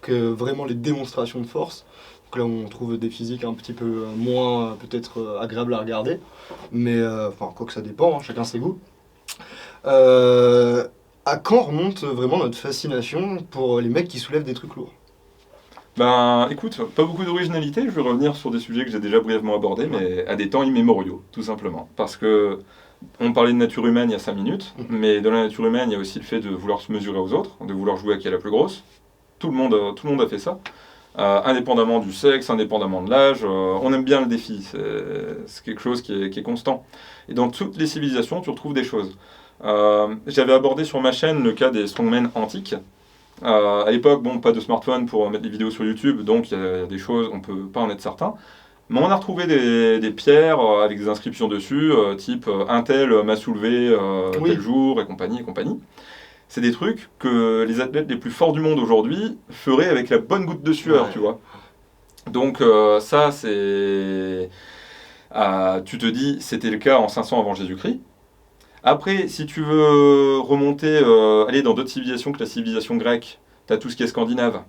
que vraiment les démonstrations de force. Donc là, on trouve des physiques un petit peu moins peut-être agréables à regarder, mais enfin, quoi que ça dépend, chacun ses goûts. À quand remonte vraiment notre fascination pour les mecs qui soulèvent des trucs lourds? Écoute, pas beaucoup d'originalité, je vais revenir sur des sujets que j'ai déjà brièvement abordés, mais à des temps immémoriaux, tout simplement. Parce que on parlait de nature humaine il y a 5 minutes, mais dans la nature humaine, il y a aussi le fait de vouloir se mesurer aux autres, de vouloir jouer à qui est la plus grosse. Tout le monde a fait ça. Indépendamment du sexe, indépendamment de l'âge, on aime bien le défi, c'est quelque chose qui est constant. Et dans toutes les civilisations, tu retrouves des choses. J'avais abordé sur ma chaîne le cas des strongmen antiques. À l'époque, pas de smartphone pour mettre des vidéos sur YouTube, donc il y a des choses, on ne peut pas en être certain. Mais on a retrouvé des pierres avec des inscriptions dessus, type un tel m'a soulevé tel jour, et compagnie, et compagnie. C'est des trucs que les athlètes les plus forts du monde aujourd'hui feraient avec la bonne goutte de sueur, tu vois. Donc ça, c'est... Tu te dis, c'était le cas en 500 avant Jésus-Christ. Après, si tu veux remonter, aller dans d'autres civilisations que la civilisation grecque, tu as tout ce qui est scandinave.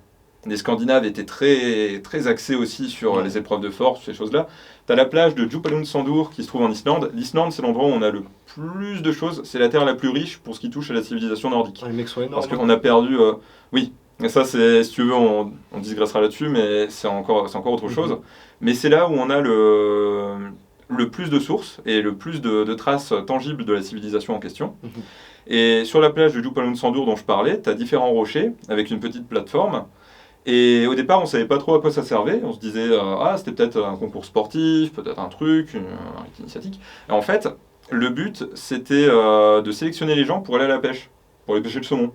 Les Scandinaves étaient très, très axés aussi sur les épreuves de force, ces choses-là. Tu as la plage de Djúpalunsandur qui se trouve en Islande. L'Islande, c'est l'endroit où on a le plus de choses. C'est la terre la plus riche pour ce qui touche à la civilisation nordique. Les mecs sont énormes. Parce qu'on a perdu... oui, et ça, c'est, si tu veux, on digressera là-dessus, mais c'est encore autre chose. Mais c'est là où on a le plus de sources et le plus de traces tangibles de la civilisation en question. Et sur la plage de Djúpalunsandur dont je parlais, tu as différents rochers avec une petite plateforme. Et au départ, on ne savait pas trop à quoi ça servait. On se disait, c'était peut-être un concours sportif, peut-être un truc, un rite initiatique. Et en fait, le but, c'était de sélectionner les gens pour aller à la pêche, pour aller pêcher le saumon.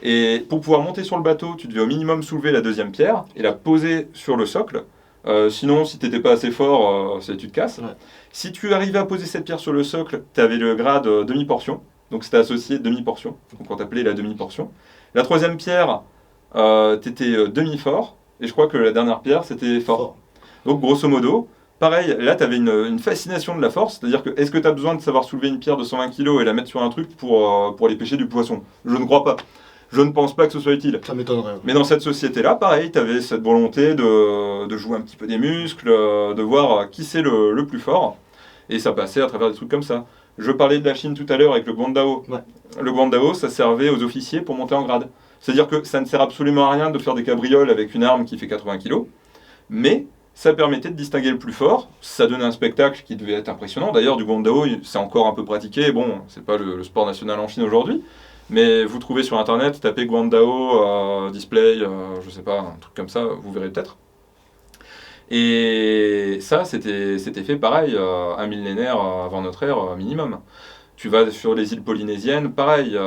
Et pour pouvoir monter sur le bateau, tu devais au minimum soulever la deuxième pierre et la poser sur le socle. Sinon, si tu n'étais pas assez fort, tu te casses. Ouais. Si tu arrivais à poser cette pierre sur le socle, tu avais le grade demi-portion. Donc c'était associé demi-portion. Donc on t'appelait la demi-portion. La troisième pierre, tu étais demi-fort. Et je crois que la dernière pierre, c'était fort. Donc grosso modo, pareil, là tu avais une fascination de la force. C'est-à-dire que est-ce que tu as besoin de savoir soulever une pierre de 120 kg et la mettre sur un truc pour aller pêcher du poisson? Je ne crois pas. Je ne pense pas que ce soit utile. Ça m'étonnerait. Mais dans cette société-là, pareil, tu avais cette volonté de jouer un petit peu des muscles, de voir qui c'est le plus fort. Et ça passait à travers des trucs comme ça. Je parlais de la Chine tout à l'heure avec le Guandao. Ouais. Le Guandao, ça servait aux officiers pour monter en grade. C'est-à-dire que ça ne sert absolument à rien de faire des cabrioles avec une arme qui fait 80 kg. Mais ça permettait de distinguer le plus fort. Ça donnait un spectacle qui devait être impressionnant. D'ailleurs, du Guandao, c'est encore un peu pratiqué. Bon, c'est pas le sport national en Chine aujourd'hui. Mais vous trouvez sur internet, tapez Guandao, display, je sais pas, un truc comme ça, vous verrez peut-être. Et ça, c'était fait pareil, un millénaire avant notre ère minimum. Tu vas sur les îles polynésiennes, pareil,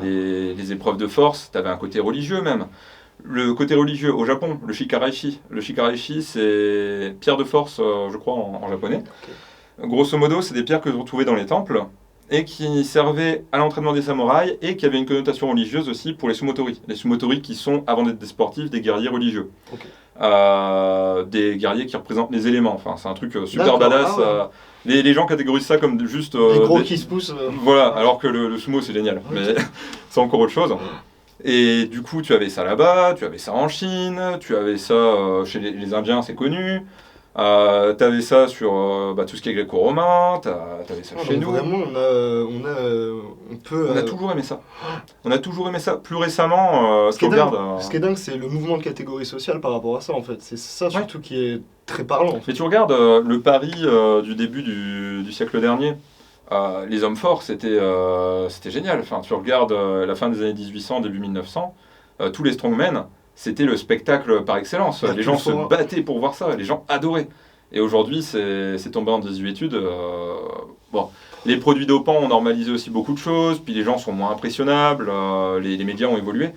les épreuves de force, tu avais un côté religieux même. Le côté religieux au Japon, le shikaraeshi. Le shikaraeshi, c'est pierre de force, je crois, en japonais. Okay. Grosso modo, c'est des pierres que vous retrouvez dans les temples et qui servaient à l'entraînement des samouraïs et qui avaient une connotation religieuse aussi pour les sumotori. Les sumotori qui sont, avant d'être des sportifs, des guerriers religieux. Okay. Des guerriers qui représentent les éléments. Enfin, c'est un truc super badass. Ah ouais. Les gens catégorisent ça comme juste... des gros qui se poussent. Voilà, alors que le sumo, c'est génial. Okay. Mais c'est encore autre chose. Et du coup, tu avais ça là-bas, tu avais ça en Chine, tu avais ça chez les Indiens, c'est connu. Tu avais ça sur tout ce qui est gréco-romain, tu avais ça chez nous. Vraiment, on a toujours aimé ça. On a toujours aimé ça. Plus récemment, ce qui est dingue, c'est le mouvement de catégorie sociale par rapport à ça, en fait. C'est ça surtout qui est très parlant. En fait. Mais tu regardes le Paris du début du siècle dernier. Les hommes forts, c'était génial. Enfin, tu regardes la fin des années 1800, début 1900, tous les strongmen, c'était le spectacle par excellence. Les gens se battaient pour voir ça, les gens adoraient. Et aujourd'hui, c'est tombé en désuétude. Bon, les produits dopants ont normalisé aussi beaucoup de choses, puis les gens sont moins impressionnables, les médias ont évolué.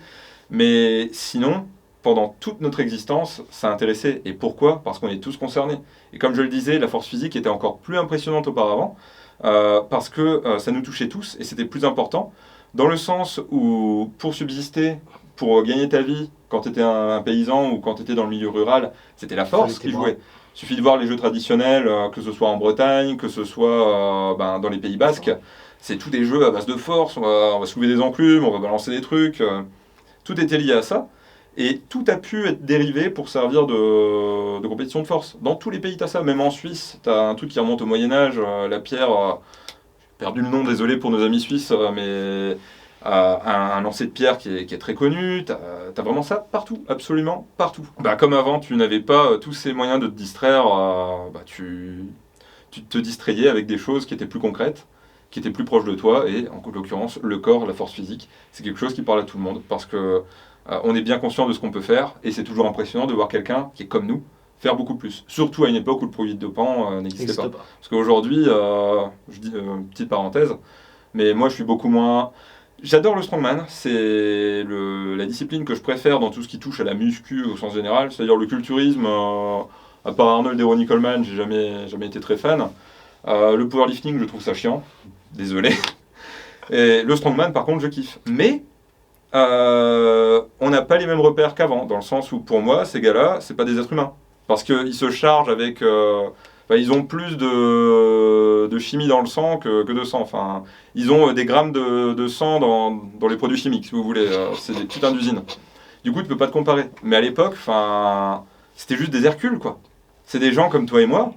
Mais sinon, pendant toute notre existence, ça a intéressé. Et pourquoi ? Parce qu'on est tous concernés. Et comme je le disais, la force physique était encore plus impressionnante auparavant, parce que ça nous touchait tous, et c'était plus important, dans le sens où, pour subsister, pour gagner ta vie, quand tu étais un paysan ou quand tu étais dans le milieu rural, c'était la force qui jouait. Il suffit de voir les jeux traditionnels, que ce soit en Bretagne, que ce soit dans les Pays Basques, c'est tous des jeux à base de force, on va soulever des enclumes, on va balancer des trucs, tout était lié à ça. Et tout a pu être dérivé pour servir de compétition de force. Dans tous les pays, tu as ça. Même en Suisse, tu as un truc qui remonte au Moyen-Âge, la pierre, j'ai perdu le nom, désolé pour nos amis suisses, mais un lancer de pierre qui est très connu. Tu as vraiment ça partout, absolument partout. Comme avant, tu n'avais pas tous ces moyens de te distraire, tu te distrayais avec des choses qui étaient plus concrètes, qui étaient plus proches de toi, et en l'occurrence, le corps, la force physique, c'est quelque chose qui parle à tout le monde, parce que on est bien conscient de ce qu'on peut faire, et c'est toujours impressionnant de voir quelqu'un qui est comme nous faire beaucoup plus. Surtout à une époque où le produit dopant n'existait pas. Parce qu'aujourd'hui, je dis petite parenthèse, mais moi je suis beaucoup moins... J'adore le strongman, c'est la discipline que je préfère dans tout ce qui touche à la muscu au sens général, c'est-à-dire le culturisme, à part Arnold et Ronnie Coleman, j'ai jamais été très fan. Le powerlifting, je trouve ça chiant, désolé. Et le strongman, par contre, je kiffe. Mais on n'a pas les mêmes repères qu'avant, dans le sens où pour moi, ces gars-là, c'est pas des êtres humains. Parce qu'ils se chargent avec Enfin, ils ont plus de chimie dans le sang que de sang. Enfin, ils ont des grammes de sang dans les produits chimiques, si vous voulez. C'est des putains d'usines. Du coup, tu peux pas te comparer. Mais à l'époque, enfin, c'était juste des Hercules, quoi. C'est des gens comme toi et moi.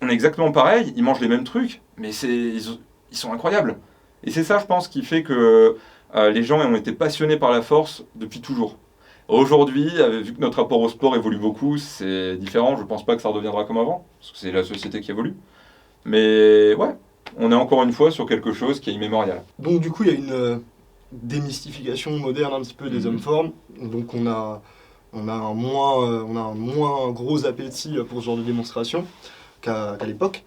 On est exactement pareil. Ils mangent les mêmes trucs, mais ils sont incroyables. Et c'est ça, je pense, qui fait que les gens ont été passionnés par la force depuis toujours. Aujourd'hui, vu que notre rapport au sport évolue beaucoup, c'est différent. Je pense pas que ça redeviendra comme avant, parce que c'est la société qui évolue. Mais ouais, on est encore une fois sur quelque chose qui est immémorial. Donc du coup, il y a une démystification moderne un petit peu des hommes-formes. Donc on a un moins gros appétit pour ce genre de démonstration qu'à l'époque.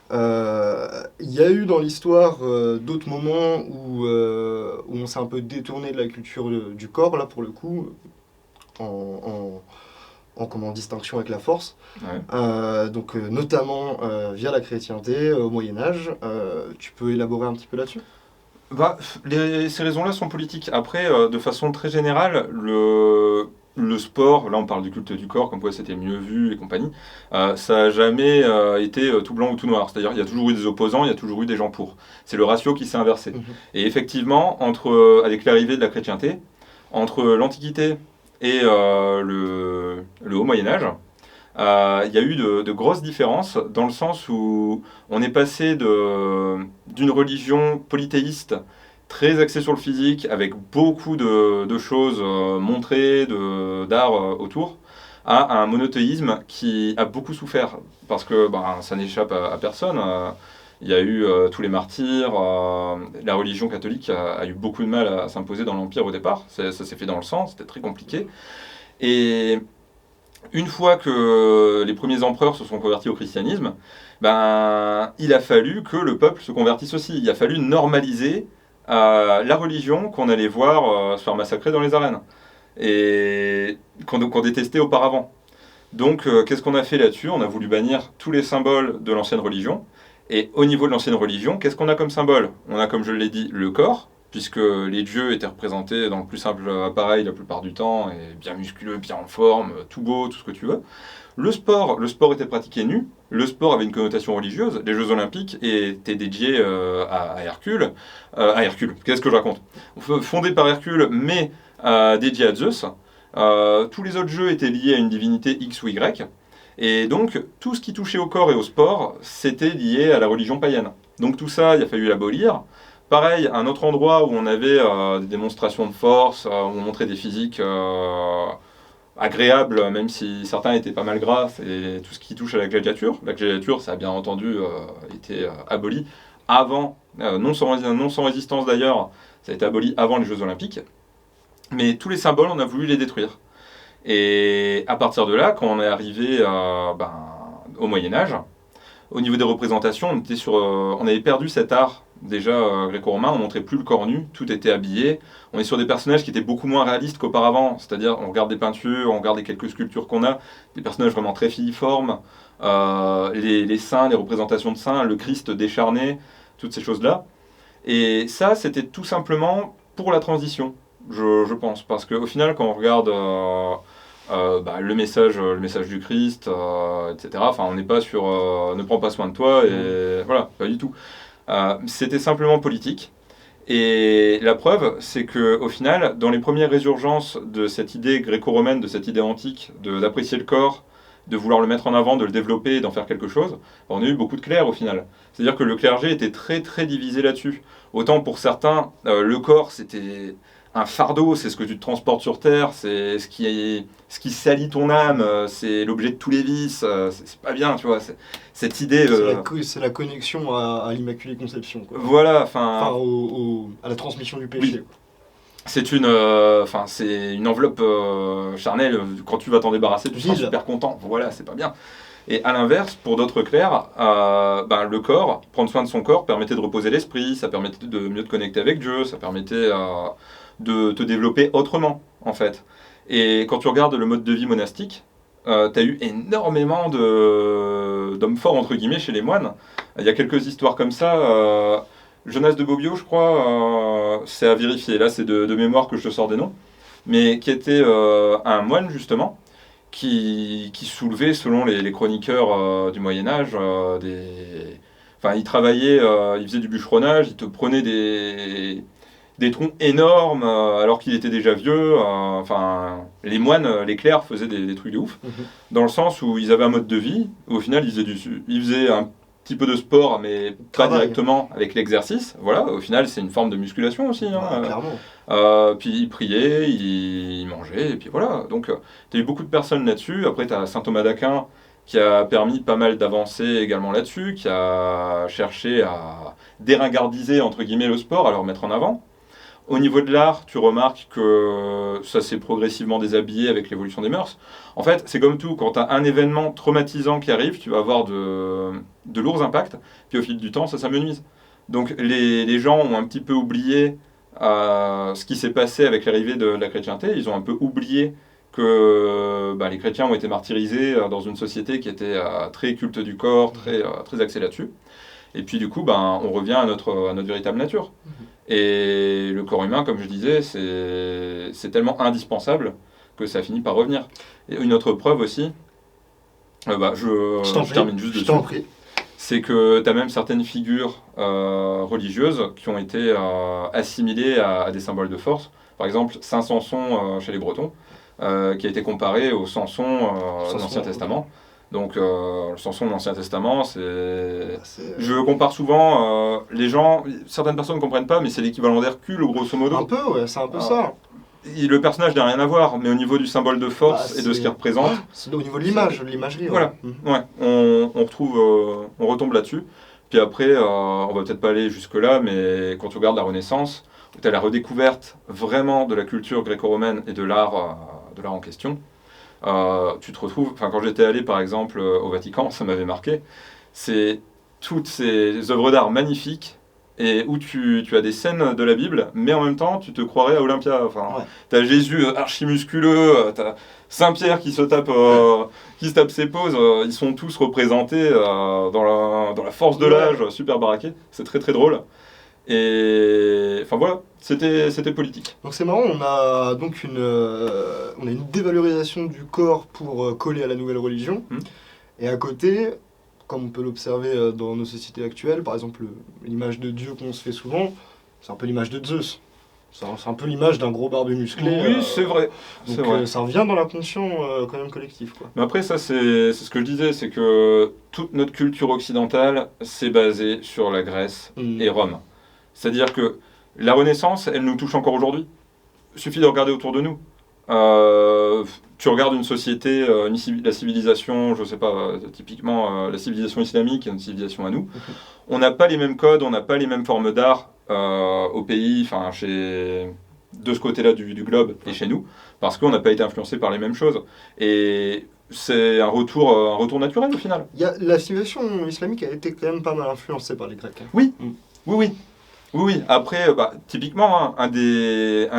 Il y a eu dans l'histoire d'autres moments où on s'est un peu détourné de la culture du corps, là pour le coup, en distinction avec la force. Ouais. Donc notamment via la chrétienté au Moyen-Âge. Tu peux élaborer un petit peu là-dessus ? Bah, ces raisons-là sont politiques. Après, de façon très générale, le sport, là on parle du culte du corps, comme quoi c'était mieux vu et compagnie, ça n'a jamais été tout blanc ou tout noir. C'est-à-dire il y a toujours eu des opposants, il y a toujours eu des gens pour. C'est le ratio qui s'est inversé. Et effectivement, avec l'arrivée de la chrétienté, entre l'Antiquité et le Haut Moyen-Âge, il y a eu de grosses différences dans le sens où on est passé d'une religion polythéiste très axée sur le physique, avec beaucoup de choses montrées, d'art autour, à un monothéisme qui a beaucoup souffert, parce que ça n'échappe à personne. Il y a eu tous les martyrs, la religion catholique a eu beaucoup de mal à s'imposer dans l'Empire au départ, ça s'est fait dans le sang, c'était très compliqué. Et une fois que les premiers empereurs se sont convertis au christianisme, il a fallu que le peuple se convertisse aussi. Il a fallu normaliser la religion qu'on allait voir se faire massacrer dans les arènes et qu'on détestait auparavant. Donc qu'est-ce qu'on a fait là-dessus ? On a voulu bannir tous les symboles de l'ancienne religion. Et au niveau de l'ancienne religion, qu'est-ce qu'on a comme symbole ? On a, comme je l'ai dit, le corps, puisque les dieux étaient représentés dans le plus simple appareil la plupart du temps, et bien musculeux, bien en forme, tout beau, tout ce que tu veux. Le sport était pratiqué nu, le sport avait une connotation religieuse, les Jeux Olympiques étaient dédiés à Hercule. Qu'est-ce que je raconte ? Fondés par Hercule, mais dédiés à Zeus. Tous les autres jeux étaient liés à une divinité X ou Y, et donc tout ce qui touchait au corps et au sport, c'était lié à la religion païenne. Donc tout ça, il a fallu l'abolir. Pareil, un autre endroit où on avait des démonstrations de force, où on montrait des physiques agréables, même si certains étaient pas mal gras, c'est tout ce qui touche à la gladiature. La gladiature, ça a bien entendu été aboli avant, non sans résistance d'ailleurs, ça a été aboli avant les Jeux Olympiques. Mais tous les symboles, on a voulu les détruire. Et à partir de là, quand on est arrivé au Moyen-Âge, au niveau des représentations, on avait perdu cet art déjà gréco-romain, on montrait plus le corps nu, tout était habillé. On est sur des personnages qui étaient beaucoup moins réalistes qu'auparavant, c'est-à-dire on regarde des peintures, on regarde les quelques sculptures qu'on a, des personnages vraiment très filiformes, les saints, les représentations de saints, le Christ décharné, toutes ces choses-là. Et ça, c'était tout simplement pour la transition, je pense, parce qu'au final, quand on regarde le message du Christ, etc. Enfin, on n'est pas sur ne prends pas soin de toi, et voilà, pas du tout. C'était simplement politique. Et la preuve, c'est qu'au final, dans les premières résurgences de cette idée gréco-romaine, de cette idée antique, d'apprécier le corps, de vouloir le mettre en avant, de le développer et d'en faire quelque chose, on a eu beaucoup de clercs au final. C'est-à-dire que le clergé était très très divisé là-dessus. Autant pour certains, le corps c'était un fardeau, c'est ce que tu te transportes sur Terre, c'est ce qui salit ton âme, c'est l'objet de tous les vices, c'est pas bien, tu vois. Cette idée... C'est la connexion à l'Immaculée Conception, quoi. Voilà, à la transmission du péché. Oui. C'est une enveloppe charnelle, quand tu vas t'en débarrasser, tu seras super content. Voilà, c'est pas bien. Et à l'inverse, pour d'autres clercs, le corps, prendre soin de son corps, permettait de reposer l'esprit, ça permettait de mieux te connecter avec Dieu, ça permettait de te développer autrement, en fait. Et quand tu regardes le mode de vie monastique, tu as eu énormément d'hommes forts, entre guillemets, chez les moines. Il y a quelques histoires comme ça. Jonas de Bobbio, je crois, c'est à vérifier. Là, c'est de mémoire que je te sors des noms. Mais qui était un moine, justement, qui soulevaient, selon les chroniqueurs du Moyen-Âge, Enfin, ils travaillaient, ils faisaient du bûcheronnage, ils te prenaient des troncs énormes alors qu'il était déjà vieux. Enfin, les moines, les clercs faisaient des trucs de ouf, dans le sens où ils avaient un mode de vie, où au final ils faisaient un petit peu de sport, mais pas directement avec l'exercice. Voilà, au final, c'est une forme de musculation aussi. Clairement. Puis ils priaient, ils mangeaient, et puis voilà. Donc, tu as eu beaucoup de personnes là-dessus. Après, tu as saint Thomas d'Aquin, qui a permis pas mal d'avancer également là-dessus, qui a cherché à déringardiser, entre guillemets, le sport, à le remettre en avant. Au niveau de l'art, tu remarques que ça s'est progressivement déshabillé avec l'évolution des mœurs. En fait, c'est comme tout, quand tu as un événement traumatisant qui arrive, tu vas avoir de lourds impacts, puis au fil du temps, ça s'amenuise. Donc les gens ont un petit peu oublié ce qui s'est passé avec l'arrivée de la chrétienté. Ils ont un peu oublié que les chrétiens ont été martyrisés dans une société qui était très culte du corps, très axée là-dessus. Et puis du coup, on revient à notre véritable nature. Et le corps humain, comme je disais, c'est tellement indispensable que ça finit par revenir. Et une autre preuve aussi, je termine juste dessus, c'est que tu as même certaines figures religieuses qui ont été assimilées à des symboles de force. Par exemple, Saint Samson chez les Bretons, qui a été comparé au Samson de l'Ancien Testament. Donc, le Samson de l'Ancien Testament, je compare souvent certaines personnes ne comprennent pas, mais c'est l'équivalent d'Hercule, grosso modo. Un peu, ouais, c'est un peu ça. Le personnage n'a rien à voir, mais au niveau du symbole de force et de ce qu'il représente. C'est au niveau de l'image, de l'imagerie. Voilà, ouais, on retombe là-dessus. Puis après, on va peut-être pas aller jusque-là, mais quand tu regardes la Renaissance, où tu as la redécouverte vraiment de la culture gréco-romaine et de l'art en question, tu te retrouves, quand j'étais allé par exemple au Vatican, ça m'avait marqué, c'est toutes ces œuvres d'art magnifiques et où tu as des scènes de la Bible, mais en même temps tu te croirais à Olympia. T'as Jésus archi-musculeux, t'as Saint-Pierre qui se tape ses poses, ils sont tous représentés dans la force de l'âge, super baraqués, c'est très très drôle. Et voilà, c'était politique. Donc c'est marrant, on a donc une dévalorisation du corps pour coller à la nouvelle religion. Et à côté, comme on peut l'observer dans nos sociétés actuelles, par exemple l'image de Dieu qu'on se fait souvent, c'est un peu l'image de Zeus. C'est un peu l'image d'un gros barbu musclé. Oui, c'est vrai. Donc ça revient dans l'inconscient quand même collectif, quoi. Mais après, ça, c'est ce que je disais, c'est que toute notre culture occidentale, c'est basé sur la Grèce et Rome. C'est-à-dire que la Renaissance, elle nous touche encore aujourd'hui. Il suffit de regarder autour de nous. Tu regardes une société, la civilisation, je sais pas, typiquement la civilisation islamique, une civilisation à nous. On n'a pas les mêmes codes, on n'a pas les mêmes formes d'art au pays, de ce côté-là du globe et chez nous, parce qu'on n'a pas été influencé par les mêmes choses. Et c'est un retour naturel au final. La civilisation islamique a été quand même pas mal influencée par les Grecs. Oui. Oui. Après, typiquement, un des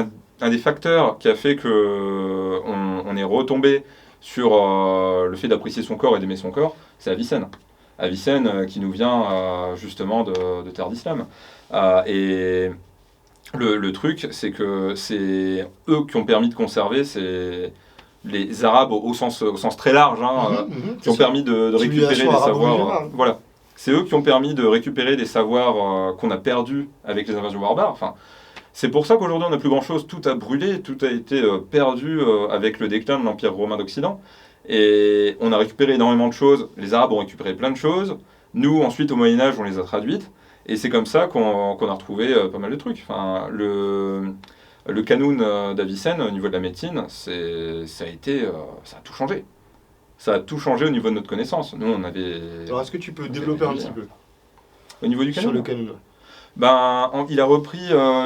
facteurs qui a fait que on est retombé sur le fait d'apprécier son corps et d'aimer son corps, c'est Avicenne. Avicenne qui nous vient justement de terre d'islam. Et le truc, c'est que c'est eux qui ont permis de conserver les Arabes au sens très large, qui ont permis de récupérer les savoirs. Voilà. C'est eux qui ont permis de récupérer des savoirs qu'on a perdus avec les invasions barbares. C'est pour ça qu'aujourd'hui on n'a plus grand-chose, tout a brûlé, tout a été perdu avec le déclin de l'Empire romain d'Occident. Et on a récupéré énormément de choses, les Arabes ont récupéré plein de choses, nous ensuite au Moyen-Âge on les a traduites, et c'est comme ça qu'on a retrouvé pas mal de trucs. Le canon d'Avicenne au niveau de la médecine, ça a tout changé. Ça a tout changé au niveau de notre connaissance. Nous, on avait... Alors, est-ce que tu peux développer un petit peu au niveau du canon? Sur le canon. Il a repris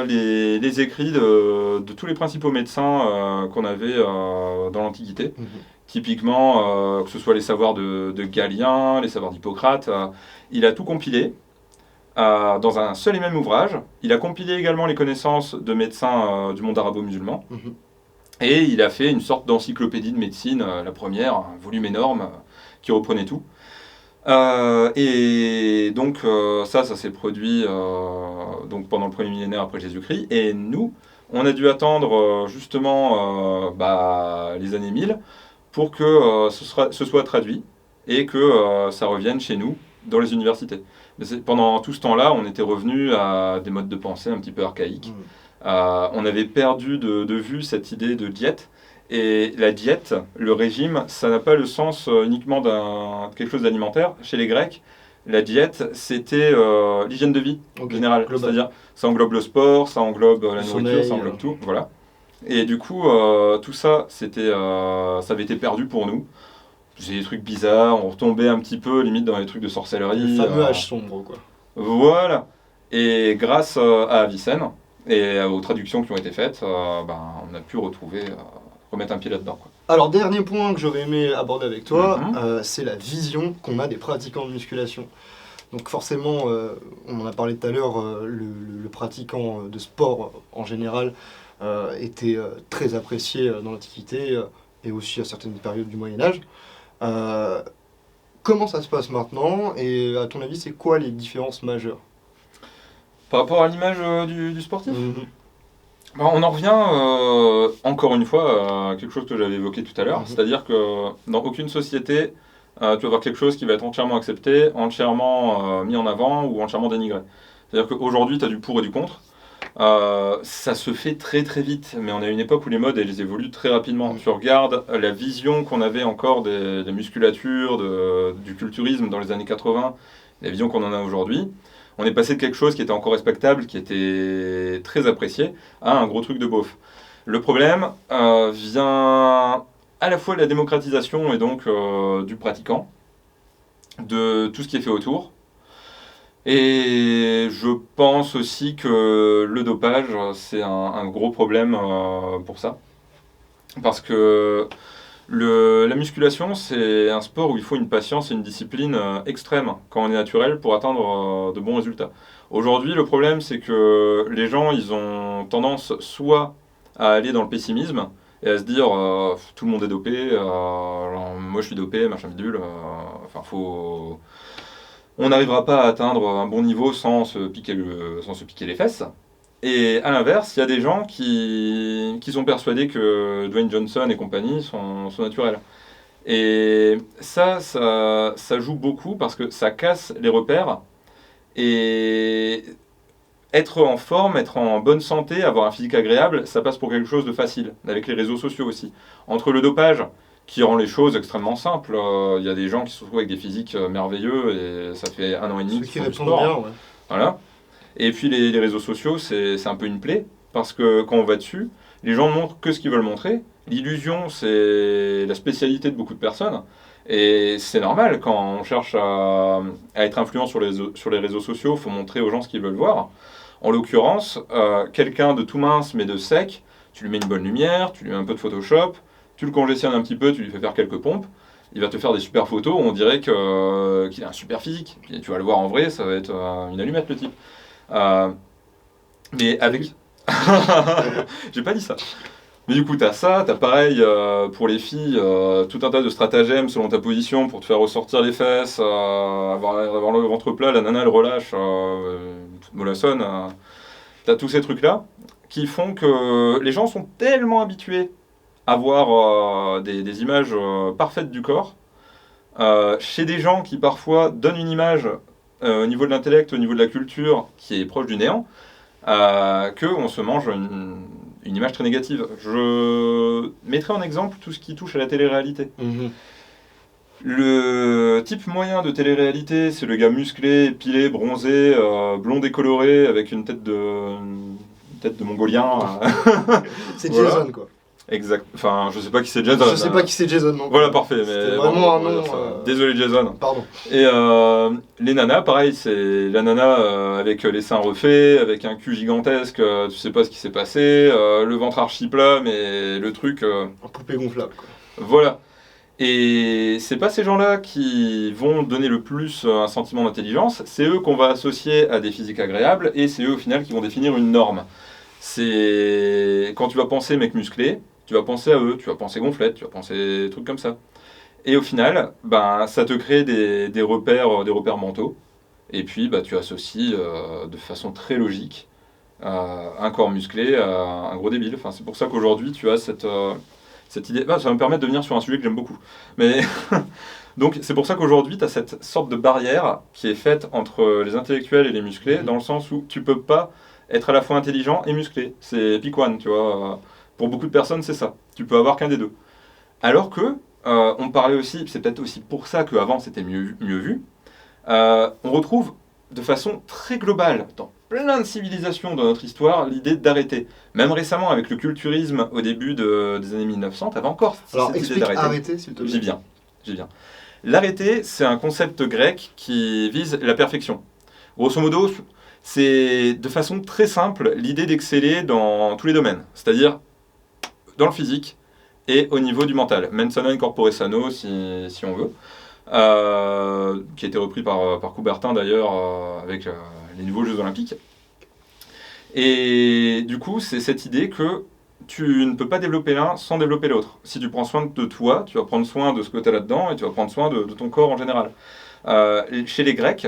les écrits de tous les principaux médecins qu'on avait dans l'Antiquité. Typiquement, que ce soit les savoirs de Galien, les savoirs d'Hippocrate. Il a tout compilé dans un seul et même ouvrage. Il a compilé également les connaissances de médecins du monde arabo-musulman. Et il a fait une sorte d'encyclopédie de médecine, la première, un volume énorme qui reprenait tout. Et donc ça s'est produit donc pendant le premier millénaire après Jésus-Christ. Et nous, on a dû attendre justement les années 1000 pour que ce soit traduit et que ça revienne chez nous dans les universités. Pendant tout ce temps-là, on était revenu à des modes de pensée un petit peu archaïques. On avait perdu de vue cette idée de diète. Et la diète, le régime, ça n'a pas le sens uniquement de quelque chose d'alimentaire. Chez les Grecs, la diète, c'était l'hygiène de vie générale. C'est-à-dire, ça englobe le sport, ça englobe la nourriture, ça englobe tout. Voilà. Et du coup, tout ça, ça avait été perdu pour nous. C'est des trucs bizarres, on retombait un petit peu limite dans les trucs de sorcellerie. Le fameux âge sombre, quoi. Voilà. Et grâce à Avicenne et aux traductions qui ont été faites, on a pu remettre un pied là-dedans, quoi. Alors, dernier point que j'aurais aimé aborder avec toi, c'est la vision qu'on a des pratiquants de musculation. Donc forcément, on en a parlé tout à l'heure, le pratiquant de sport en général était très apprécié dans l'Antiquité et aussi à certaines périodes du Moyen-Âge. Comment ça se passe maintenant et à ton avis, c'est quoi les différences majeures? Par rapport à l'image du sportif, on en revient encore une fois à quelque chose que j'avais évoqué tout à l'heure, c'est-à-dire que dans aucune société, tu vas avoir quelque chose qui va être entièrement accepté, entièrement mis en avant ou entièrement dénigré. C'est-à-dire qu'aujourd'hui, tu as du pour et du contre. Ça se fait très très vite, mais on a une époque où les modes elles évoluent très rapidement. Tu regardes la vision qu'on avait encore des musculatures, du culturisme dans les années 80, la vision qu'on en a aujourd'hui. On est passé de quelque chose qui était encore respectable, qui était très apprécié, à un gros truc de beauf. Le problème vient à la fois de la démocratisation et donc du pratiquant, de tout ce qui est fait autour. Et je pense aussi que le dopage, c'est un gros problème pour ça. Parce que la musculation, c'est un sport où il faut une patience et une discipline extrême quand on est naturel pour atteindre de bons résultats. Aujourd'hui, le problème, c'est que les gens, ils ont tendance soit à aller dans le pessimisme et à se dire tout le monde est dopé, moi je suis dopé, machin bidule, on n'arrivera pas à atteindre un bon niveau sans se piquer les fesses. Et à l'inverse, il y a des gens qui sont persuadés que Dwayne Johnson et compagnie sont naturels. Et ça joue beaucoup parce que ça casse les repères. Et être en forme, être en bonne santé, avoir un physique agréable, ça passe pour quelque chose de facile, avec les réseaux sociaux aussi. Entre le dopage, qui rend les choses extrêmement simples, il y a des gens qui se retrouvent avec des physiques merveilleux, et ça fait 1 an et demi qu'ils font du sport. Bien, ouais. Voilà. Et puis les réseaux sociaux, c'est un peu une plaie, parce que quand on va dessus, les gens montrent que ce qu'ils veulent montrer. L'illusion, c'est la spécialité de beaucoup de personnes. Et c'est normal, quand on cherche à être influent sur les réseaux sociaux, il faut montrer aux gens ce qu'ils veulent voir. En l'occurrence, quelqu'un de tout mince mais de sec, tu lui mets une bonne lumière, tu lui mets un peu de Photoshop, tu le congestionnes un petit peu, tu lui fais faire quelques pompes, il va te faire des super photos où on dirait qu'il a un super physique. Puis tu vas le voir en vrai, ça va être une allumette le type. Mais avec... J'ai pas dit ça. Mais du coup, t'as ça, t'as pareil pour les filles, tout un tas de stratagèmes selon ta position pour te faire ressortir les fesses, avoir le ventre plat, la nana elle relâche, toute mollassonne. T'as tous ces trucs-là qui font que les gens sont tellement habitués à voir des images parfaites du corps, chez des gens qui parfois donnent une image au niveau de l'intellect, au niveau de la culture, qui est proche du néant, qu'on se mange une image très négative. Je mettrai en exemple tout ce qui touche à la télé-réalité. Le type moyen de télé-réalité, c'est le gars musclé, épilé, bronzé, blond décoloré, avec une tête de mongolien. C'est Jason, quoi. Exact. Enfin, je sais pas qui c'est Jason. Je sais pas qui c'est Jason, non. Voilà, parfait. Mais vraiment un nom. Désolé, Jason. Pardon. Et les nanas, pareil, c'est la nana avec les seins refaits, avec un cul gigantesque, tu sais pas ce qui s'est passé, le ventre archi plat, mais le truc. Un poupée gonflable, quoi. Voilà. Et c'est pas ces gens-là qui vont donner le plus un sentiment d'intelligence, c'est eux qu'on va associer à des physiques agréables, et c'est eux au final qui vont définir une norme. C'est quand tu vas penser mec musclé, tu vas penser à eux, tu vas penser gonflette, tu vas penser des trucs comme ça. Et au final, ça te crée des repères mentaux. Et puis, tu associes de façon très logique un corps musclé à un gros débile. Enfin, c'est pour ça qu'aujourd'hui, tu as Cette idée, ça va me permettre de venir sur un sujet que j'aime beaucoup. Mais donc c'est pour ça qu'aujourd'hui, tu as cette sorte de barrière qui est faite entre les intellectuels et les musclés, dans le sens où tu peux pas être à la fois intelligent et musclé. C'est pick one, tu vois. Pour beaucoup de personnes, c'est ça. Tu peux avoir qu'un des deux. Alors que, on parlait aussi, c'est peut-être aussi pour ça qu'avant c'était mieux vu, on retrouve de façon très globale, dans plein de civilisations de notre histoire, l'idée d'arrêter. Même récemment, avec le culturisme au début des années 1900, tu avais encore Alors, cette idée explique d'arrêter. arrêter, s'il te plaît. J'y viens. L'arrêter, c'est un concept grec qui vise la perfection. Grosso modo, c'est de façon très simple l'idée d'exceller dans tous les domaines, c'est-à-dire dans le physique et au niveau du mental. Mens sana in corpore sano, si on veut. Qui a été repris par Coubertin d'ailleurs avec les nouveaux Jeux Olympiques. Et du coup, c'est cette idée que tu ne peux pas développer l'un sans développer l'autre. Si tu prends soin de toi, tu vas prendre soin de ce que tu as là-dedans et tu vas prendre soin de ton corps en général. Chez les Grecs,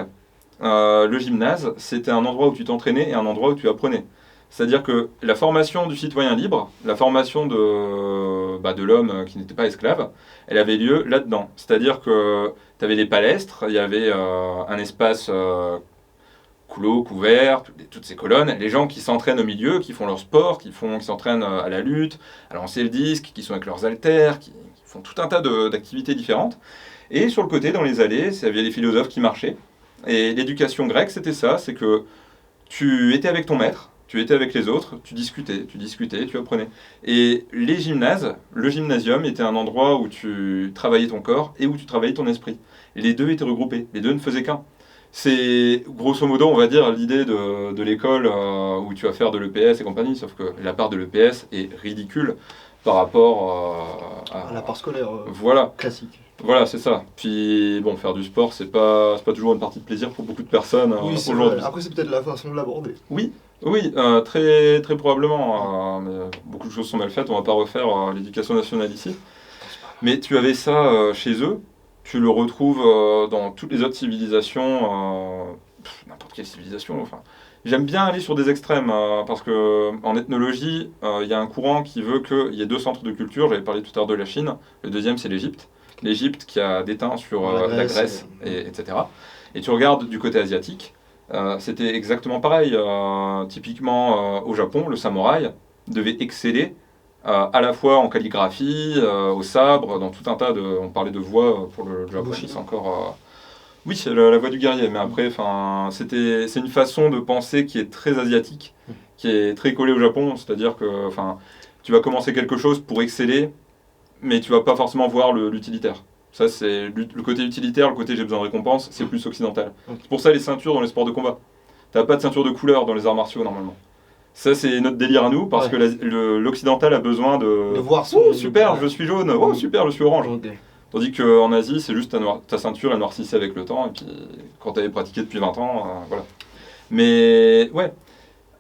le gymnase, c'était un endroit où tu t'entraînais et un endroit où tu apprenais. C'est-à-dire que la formation du citoyen libre, la formation de l'homme qui n'était pas esclave, elle avait lieu là-dedans. C'est-à-dire que tu avais des palestres, il y avait un espace clos, couvert, toutes ces colonnes, les gens qui s'entraînent au milieu, qui font leur sport, qui s'entraînent à la lutte, à lancer le disque, qui sont avec leurs haltères, qui font tout un tas d'activités différentes. Et sur le côté, dans les allées, il y avait les philosophes qui marchaient. Et l'éducation grecque, c'était ça, c'est que tu étais avec ton maître, tu étais avec les autres, tu discutais, tu apprenais. Et les gymnases, le gymnasium était un endroit où tu travaillais ton corps et où tu travaillais ton esprit. Et les deux étaient regroupés, les deux ne faisaient qu'un. C'est grosso modo, on va dire, l'idée de l'école où tu vas faire de l'EPS et compagnie, sauf que la part de l'EPS est ridicule par rapport À la part scolaire voilà. classique. Voilà, c'est ça. Puis, bon, faire du sport, c'est pas toujours une partie de plaisir pour beaucoup de personnes Oui, c'est aujourd'hui. vrai. Après, c'est peut-être la façon de l'aborder. Oui, très, très probablement. Mais beaucoup de choses sont mal faites, on va pas refaire l'éducation nationale ici. Mais tu avais ça chez eux, tu le retrouves dans toutes les autres civilisations, n'importe quelle civilisation. Enfin, j'aime bien aller sur des extrêmes, parce que en ethnologie, il y a un courant qui veut qu'il y ait deux centres de culture. J'avais parlé tout à l'heure de la Chine, le deuxième c'est l'Égypte. L'Égypte qui a déteint sur la Grèce, etc. Et tu regardes du côté asiatique, c'était exactement pareil. Typiquement au Japon, le samouraï devait exceller à la fois en calligraphie, au sabre, dans tout un tas de... On parlait de voix pour le Japon, c'est encore... Oui, c'est la voix du guerrier, mais après, c'est une façon de penser qui est très asiatique, qui est très collée au Japon, c'est-à-dire que tu vas commencer quelque chose pour exceller, mais tu vas pas forcément voir l'utilitaire. Ça, c'est le côté utilitaire, le côté j'ai besoin de récompense, c'est plus occidental. C'est pour ça les ceintures dans les sports de combat. T'as pas de ceinture de couleur dans les arts martiaux normalement. Ça, c'est notre délire à nous, parce que l'occidental a besoin de voir son... Oh, super, je suis jaune. Oh, super, je suis orange. Okay. Tandis qu'en Asie, c'est juste ta ceinture, elle noircissait avec le temps, et puis quand t'avais pratiqué depuis 20 ans, voilà. Mais, ouais.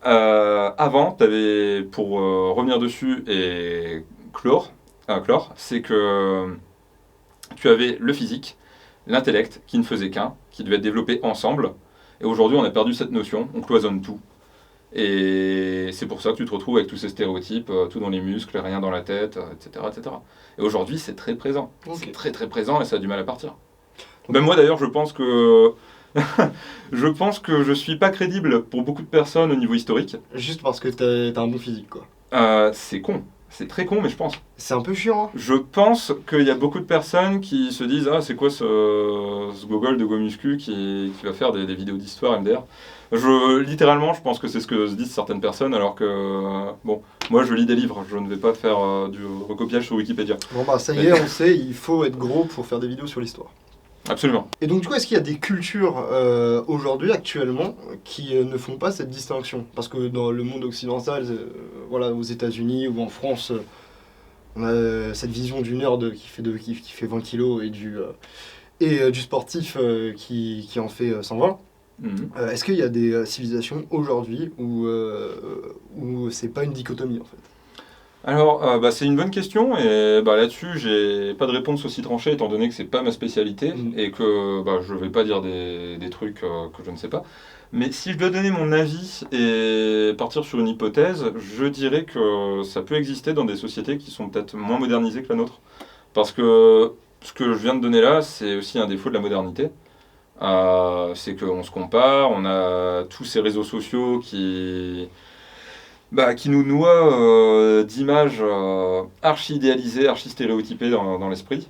Avant, t'avais, pour revenir dessus et clore, c'est que tu avais le physique, l'intellect, qui ne faisait qu'un, qui devait être développé ensemble. Et aujourd'hui, on a perdu cette notion, on cloisonne tout. Et c'est pour ça que tu te retrouves avec tous ces stéréotypes, tout dans les muscles, rien dans la tête, etc. etc. Et aujourd'hui, c'est très présent. Okay. C'est très très présent et ça a du mal à partir. Même moi d'ailleurs, je pense que je suis pas crédible pour beaucoup de personnes au niveau historique. Juste parce que t'as un bon physique, quoi. C'est con. C'est très con, mais je pense. C'est un peu chiant, hein. Je pense qu'il y a beaucoup de personnes qui se disent « Ah, c'est quoi ce gogol de Gomuscu qui va faire des vidéos d'histoire MDR ?» Littéralement, je pense que c'est ce que se disent certaines personnes, alors que, bon, moi je lis des livres, je ne vais pas faire du recopiage sur Wikipédia. Bon bah ça y est, on sait, il faut être gros pour faire des vidéos sur l'histoire. Absolument. Et donc du coup, est-ce qu'il y a des cultures aujourd'hui, actuellement, qui ne font pas cette distinction? Parce que dans le monde occidental, voilà, aux États-Unis ou en France, on a cette vision du nerd qui fait 20 kilos et du sportif qui en fait 120. Est-ce qu'il y a des civilisations aujourd'hui où c'est pas une dichotomie en fait? Alors, c'est une bonne question et là-dessus, j'ai pas de réponse aussi tranchée étant donné que c'est pas ma spécialité Mm. et que je vais pas dire des trucs que je ne sais pas. Mais si je dois donner mon avis et partir sur une hypothèse, je dirais que ça peut exister dans des sociétés qui sont peut-être moins modernisées que la nôtre. Parce que ce que je viens de donner là, c'est aussi un défaut de la modernité. C'est qu'on se compare, on a tous ces réseaux sociaux qui nous noient d'images archi idéalisées, archi stéréotypées dans l'esprit.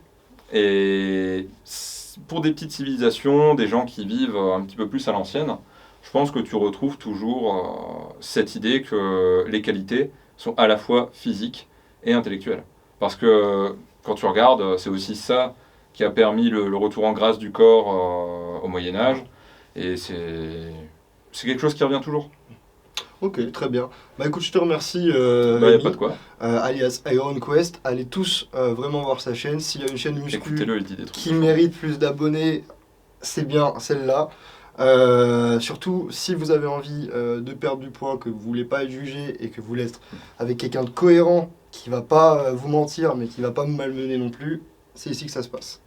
Et pour des petites civilisations, des gens qui vivent un petit peu plus à l'ancienne, je pense que tu retrouves toujours cette idée que les qualités sont à la fois physiques et intellectuelles. Parce que quand tu regardes, c'est aussi ça qui a permis le retour en grâce du corps au Moyen Âge. Et c'est quelque chose qui revient toujours. Ok, très bien. Bah écoute, je te remercie, Il n'y a pas de Rémi, quoi. alias Iron Quest. Allez tous vraiment voir sa chaîne. S'il y a une chaîne muscu Écoutez-le, il dit des trucs. qui mérite plus d'abonnés, c'est bien celle-là. Surtout, si vous avez envie de perdre du poids, que vous voulez pas être jugé et que vous voulez être avec quelqu'un de cohérent qui va pas vous mentir mais qui va pas vous malmener non plus, c'est ici que ça se passe.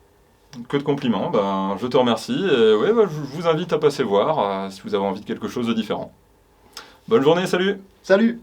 Que de compliments, je te remercie. Et ouais, je vous invite à passer voir si vous avez envie de quelque chose de différent. Bonne journée, salut! Salut!